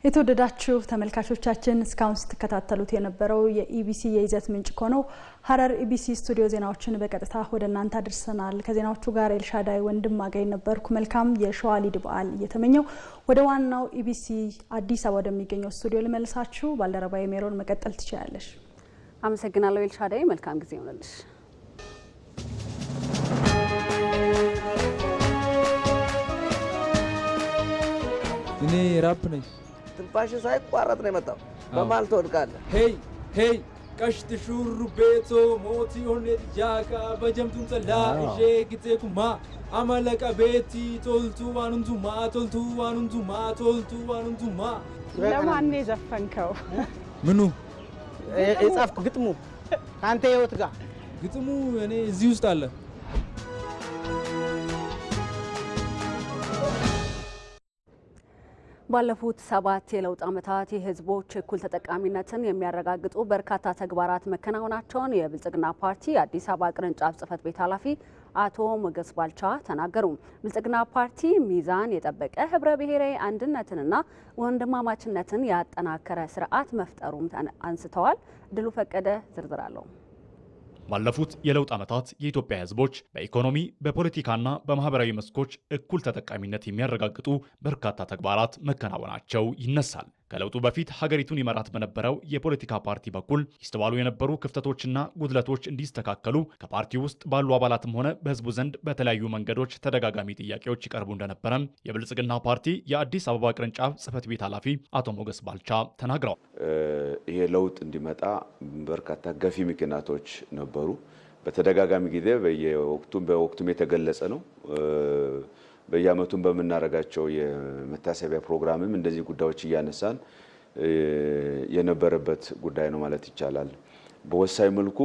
የተወደዳችሁ ተመልካቾቻችን እስካሁን ስትከታተሉት የነበረው የኢቢሲ የይዘት ምንጭ ከሆነው ሀረር ኢቢሲ ስቱዲዮ ዜናዎችን በቀጥታ ወደ እናንተ አድርሰናል። ከዜናዎቹ ጋር ኤልሻዳይ ወንድማገኝ ነበርኩ። መልካም የሸዋሊድ በዓል እየተመኘው ወደ ዋናው ኢቢሲ አዲስ አበባ ወደሚገኘው ስቱዲዮ ልመልሳችሁ። ባልደረባዬ ሜሮን መቀጠል ትችላለሽ። አመሰግናለሁ ኤልሻዳይ። መልካም ጊዜ ይሆንልሽ። እኔ ራፕ ነኝ። ትንፋሽ ሳይቋረጥ ነው የመጣው። በማል ትወድቃለህ። ሄይ ሄይ ቀሽት ሹሩ ቤቶ ሞቲ ሆኔት ጃካ በጀምቱም ጸላ እሼ ጊዜ ኩማ አመለቀ ቤቲ ቶልቱ ዋኑንቱማ ቶልቱ ዋኑንቱማ ቶልቱ ዋኑንቱማ። ለማን የዘፈንከው? ምኑ የጻፍክ ግጥሙ? አንተ ህይወት ጋር ግጥሙ እኔ እዚህ ውስጥ አለ። ባለፉት 7 የለውጥ ዓመታት የህዝቦች እኩል ተጠቃሚነትን የሚያረጋግጡ በርካታ ተግባራት መከናወናቸውን የብልጽግና ፓርቲ የአዲስ አበባ ቅርንጫፍ ጽህፈት ቤት ኃላፊ አቶ ሞገስ ባልቻ ተናገሩ። ብልጽግና ፓርቲ ሚዛን የጠበቀ ህብረ ብሔራዊ አንድነትንና ወንድማማችነትን ያጠናከረ ስርዓት መፍጠሩም አንስተዋል። ድሉ ፈቀደ ዝርዝር አለው። ባለፉት የለውጥ ዓመታት የኢትዮጵያ ህዝቦች በኢኮኖሚ በፖለቲካና በማህበራዊ መስኮች እኩል ተጠቃሚነት የሚያረጋግጡ በርካታ ተግባራት መከናወናቸው ይነሳል። ከለውጡ በፊት ሀገሪቱን ይመራት በነበረው የፖለቲካ ፓርቲ በኩል ይስተዋሉ የነበሩ ክፍተቶችና ጉድለቶች እንዲስተካከሉ ከፓርቲው ውስጥ ባሉ አባላትም ሆነ በህዝቡ ዘንድ በተለያዩ መንገዶች ተደጋጋሚ ጥያቄዎች ይቀርቡ እንደነበረም የብልጽግና ፓርቲ የአዲስ አበባ ቅርንጫፍ ጽህፈት ቤት ኃላፊ አቶ ሞገስ ባልቻ ተናግረዋል። ይሄ ለውጥ እንዲመጣ በርካታ ገፊ ምክንያቶች ነበሩ። በተደጋጋሚ ጊዜ በወቅቱም የተገለጸ ነው። በየዓመቱም በምናደርጋቸው የመታሰቢያ ፕሮግራምም እንደዚህ ጉዳዮች እያነሳን የነበረበት ጉዳይ ነው ማለት ይቻላል። በወሳኝ መልኩ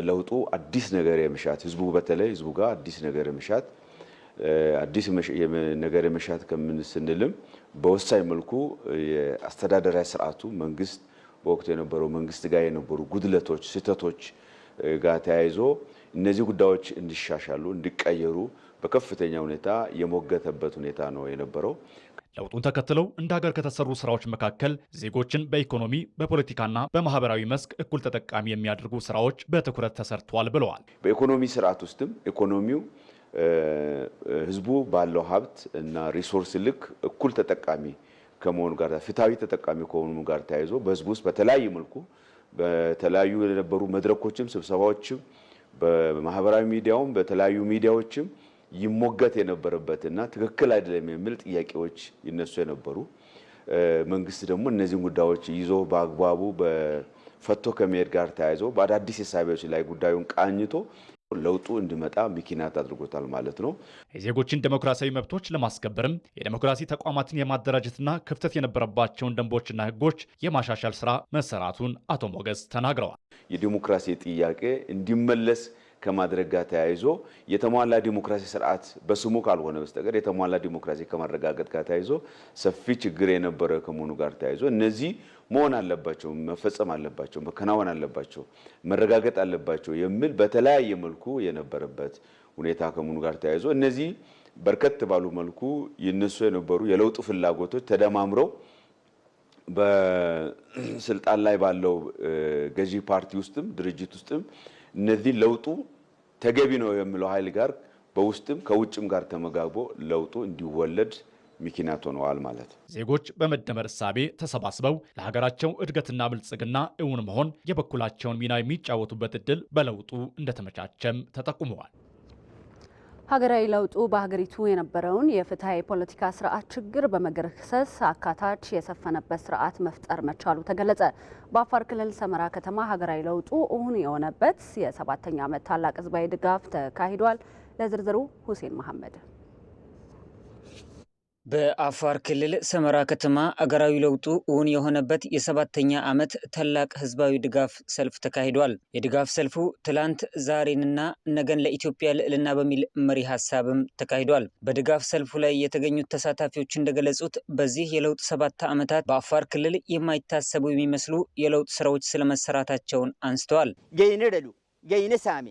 ለውጡ አዲስ ነገር የመሻት ህዝቡ በተለይ ህዝቡ ጋር አዲስ ነገር የመሻት ከምን ስንልም በወሳኝ መልኩ የአስተዳደራዊ ስርዓቱ መንግስት በወቅቱ የነበረው መንግስት ጋር የነበሩ ጉድለቶች፣ ስህተቶች ጋር ተያይዞ እነዚህ ጉዳዮች እንዲሻሻሉ እንዲቀየሩ በከፍተኛ ሁኔታ የሞገተበት ሁኔታ ነው የነበረው። ለውጡን ተከትለው እንደ ሀገር ከተሰሩ ስራዎች መካከል ዜጎችን በኢኮኖሚ በፖለቲካና በማህበራዊ መስክ እኩል ተጠቃሚ የሚያደርጉ ስራዎች በትኩረት ተሰርተዋል ብለዋል። በኢኮኖሚ ስርዓት ውስጥም ኢኮኖሚው ህዝቡ ባለው ሀብት እና ሪሶርስ ልክ እኩል ተጠቃሚ ከመሆኑ ጋር ፍትሃዊ ተጠቃሚ ከመሆኑ ጋር ተያይዞ በህዝቡ ውስጥ በተለያየ መልኩ በተለያዩ የነበሩ መድረኮችም ስብሰባዎችም በማህበራዊ ሚዲያውም በተለያዩ ሚዲያዎችም ይሞገት የነበረበትና ትክክል አይደለም የሚል ጥያቄዎች ይነሱ የነበሩ መንግስት ደግሞ እነዚህ ጉዳዮች ይዞ በአግባቡ በፈቶ ከመሄድ ጋር ተያይዞ በአዳዲስ ሐሳቦች ላይ ጉዳዩን ቃኝቶ ለውጡ እንዲመጣ ምክንያት አድርጎታል ማለት ነው። የዜጎችን ዴሞክራሲያዊ መብቶች ለማስከበርም የዴሞክራሲ ተቋማትን የማደራጀትና ክፍተት የነበረባቸውን ደንቦችና ህጎች የማሻሻል ስራ መሰራቱን አቶ ሞገስ ተናግረዋል። የዲሞክራሲ ጥያቄ እንዲመለስ ከማድረግ ጋር ተያይዞ የተሟላ ዲሞክራሲ ስርዓት በስሙ ካልሆነ በስተቀር የተሟላ ዲሞክራሲ ከማረጋገጥ ጋር ተያይዞ ሰፊ ችግር የነበረ ከመሆኑ ጋር ተያይዞ እነዚህ መሆን አለባቸው፣ መፈጸም አለባቸው፣ መከናወን አለባቸው፣ መረጋገጥ አለባቸው የሚል በተለያየ መልኩ የነበረበት ሁኔታ ከመሆኑ ጋር ተያይዞ እነዚህ በርከት ባሉ መልኩ ይነሱ የነበሩ የለውጥ ፍላጎቶች ተደማምረው በስልጣን ላይ ባለው ገዢ ፓርቲ ውስጥም ድርጅት ውስጥም እነዚህ ለውጡ ተገቢ ነው የሚለው ኃይል ጋር በውስጥም ከውጭም ጋር ተመጋግቦ ለውጡ እንዲወለድ ምክንያት ሆነዋል ማለት ነው። ዜጎች በመደመር እሳቤ ተሰባስበው ለሀገራቸው እድገትና ብልጽግና እውን መሆን የበኩላቸውን ሚና የሚጫወቱበት እድል በለውጡ እንደተመቻቸም ተጠቁመዋል። ሀገራዊ ለውጡ በሀገሪቱ የነበረውን የፍትሐ የፖለቲካ ስርዓት ችግር በመገርሰስ አካታች የሰፈነበት ስርዓት መፍጠር መቻሉ ተገለጸ። በአፋር ክልል ሰመራ ከተማ ሀገራዊ ለውጡ እውን የሆነበት የ7ኛ ዓመት ታላቅ ህዝባዊ ድጋፍ ተካሂዷል። ለዝርዝሩ ሁሴን መሐመድ። በአፋር ክልል ሰመራ ከተማ አገራዊ ለውጡ እውን የሆነበት የ7ኛ ዓመት ታላቅ ህዝባዊ ድጋፍ ሰልፍ ተካሂዷል። የድጋፍ ሰልፉ ትላንት ዛሬንና ነገን ለኢትዮጵያ ልዕልና በሚል መሪ ሀሳብም ተካሂዷል። በድጋፍ ሰልፉ ላይ የተገኙት ተሳታፊዎች እንደገለጹት በዚህ የለውጥ 7 ዓመታት በአፋር ክልል የማይታሰቡ የሚመስሉ የለውጥ ስራዎች ስለመሰራታቸውን አንስተዋል። ገይነ ሳሚ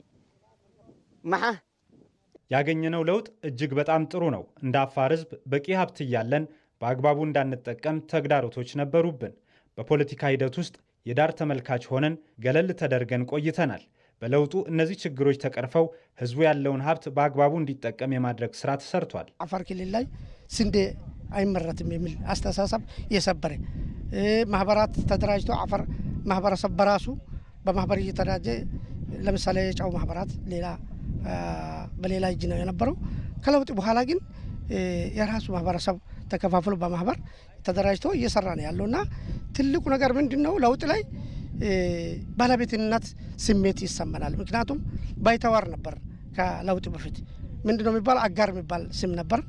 ያገኘነው ለውጥ እጅግ በጣም ጥሩ ነው። እንደ አፋር ህዝብ በቂ ሀብት እያለን በአግባቡ እንዳንጠቀም ተግዳሮቶች ነበሩብን። በፖለቲካ ሂደት ውስጥ የዳር ተመልካች ሆነን ገለል ተደርገን ቆይተናል። በለውጡ እነዚህ ችግሮች ተቀርፈው ህዝቡ ያለውን ሀብት በአግባቡ እንዲጠቀም የማድረግ ስራ ተሰርቷል። አፋር ክልል ላይ ስንዴ አይመረትም የሚል አስተሳሰብ የሰበረ ማህበራት ተደራጅቶ አፋር ማህበረሰብ በራሱ በማህበር እየተደራጀ ለምሳሌ የጨው ማህበራት ሌላ በሌላ እጅ ነው የነበረው። ከለውጥ በኋላ ግን የራሱ ማህበረሰብ ተከፋፍሎ በማህበር ተደራጅቶ እየሰራ ነው ያለውና ትልቁ ነገር ምንድነው? ለውጥ ላይ ባለቤትነት ስሜት ይሰማናል። ምክንያቱም ባይተዋር ነበር። ከለውጥ በፊት ምንድነው የሚባል አጋር የሚባል ስም ነበር።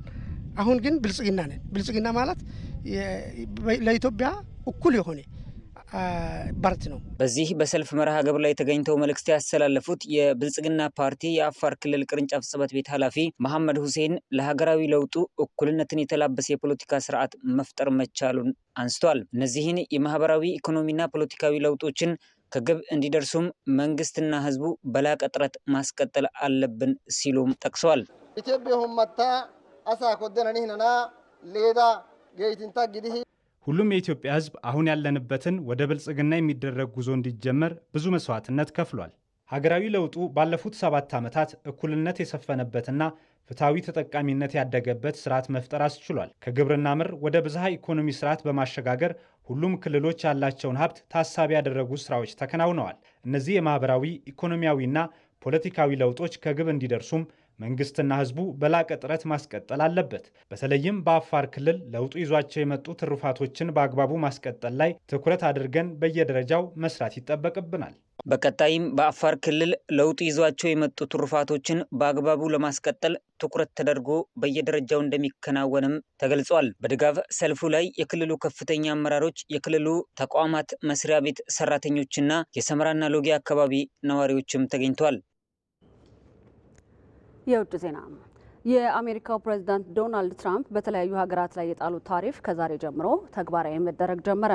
አሁን ግን ብልጽግና ነን። ብልጽግና ማለት ለኢትዮጵያ እኩል የሆነ ባርት ነው። በዚህ በሰልፍ መርሃ ግብር ላይ ተገኝተው መልእክት ያስተላለፉት የብልጽግና ፓርቲ የአፋር ክልል ቅርንጫፍ ጽሕፈት ቤት ኃላፊ መሐመድ ሁሴን ለሀገራዊ ለውጡ እኩልነትን የተላበሰ የፖለቲካ ስርዓት መፍጠር መቻሉን አንስተዋል። እነዚህን የማህበራዊ ኢኮኖሚና ፖለቲካዊ ለውጦችን ከግብ እንዲደርሱም መንግስትና ህዝቡ በላቀ ጥረት ማስቀጠል አለብን ሲሉም ጠቅሰዋል። ኢትዮጵያ ሁመታ አሳ ኮደነኒህና ሌዳ ገይቲንታ ግዲህ ሁሉም የኢትዮጵያ ህዝብ አሁን ያለንበትን ወደ ብልጽግና የሚደረግ ጉዞ እንዲጀመር ብዙ መስዋዕትነት ከፍሏል። ሀገራዊ ለውጡ ባለፉት 7 ዓመታት እኩልነት የሰፈነበትና ፍትሐዊ ተጠቃሚነት ያደገበት ስርዓት መፍጠር አስችሏል። ከግብርና ምር ወደ ብዝሃ ኢኮኖሚ ስርዓት በማሸጋገር ሁሉም ክልሎች ያላቸውን ሀብት ታሳቢ ያደረጉ ስራዎች ተከናውነዋል። እነዚህ የማህበራዊ ኢኮኖሚያዊና ፖለቲካዊ ለውጦች ከግብ እንዲደርሱም መንግስትና ህዝቡ በላቀ ጥረት ማስቀጠል አለበት። በተለይም በአፋር ክልል ለውጡ ይዟቸው የመጡ ትሩፋቶችን በአግባቡ ማስቀጠል ላይ ትኩረት አድርገን በየደረጃው መስራት ይጠበቅብናል። በቀጣይም በአፋር ክልል ለውጡ ይዟቸው የመጡ ትሩፋቶችን በአግባቡ ለማስቀጠል ትኩረት ተደርጎ በየደረጃው እንደሚከናወንም ተገልጿል። በድጋፍ ሰልፉ ላይ የክልሉ ከፍተኛ አመራሮች፣ የክልሉ ተቋማት መስሪያ ቤት ሰራተኞችና የሰመራና ሎጊያ አካባቢ ነዋሪዎችም ተገኝተዋል። የውጭ ዜና። የአሜሪካው ፕሬዝዳንት ዶናልድ ትራምፕ በተለያዩ ሀገራት ላይ የጣሉት ታሪፍ ከዛሬ ጀምሮ ተግባራዊ መደረግ ጀመረ።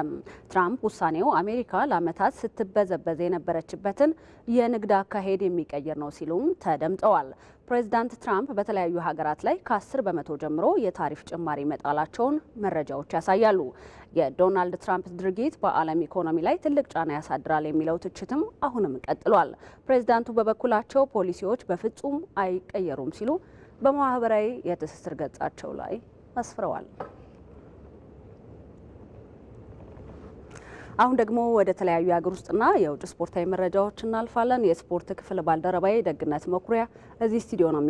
ትራምፕ ውሳኔው አሜሪካ ለዓመታት ስትበዘበዝ የነበረችበትን የንግድ አካሄድ የሚቀይር ነው ሲሉም ተደምጠዋል። ፕሬዝዳንት ትራምፕ በተለያዩ ሀገራት ላይ ከ10 በመቶ ጀምሮ የታሪፍ ጭማሪ መጣላቸውን መረጃዎች ያሳያሉ። የዶናልድ ትራምፕ ድርጊት በዓለም ኢኮኖሚ ላይ ትልቅ ጫና ያሳድራል የሚለው ትችትም አሁንም ቀጥሏል። ፕሬዝዳንቱ በበኩላቸው ፖሊሲዎች በፍጹም አይቀየሩም ሲሉ በማህበራዊ የትስስር ገጻቸው ላይ አስፍረዋል። አሁን ደግሞ ወደ ተለያዩ የሀገር ውስጥና የውጭ ስፖርታዊ መረጃዎች እናልፋለን። የስፖርት ክፍል ባልደረባዬ ደግነት መኩሪያ እዚህ ስቱዲዮ ነው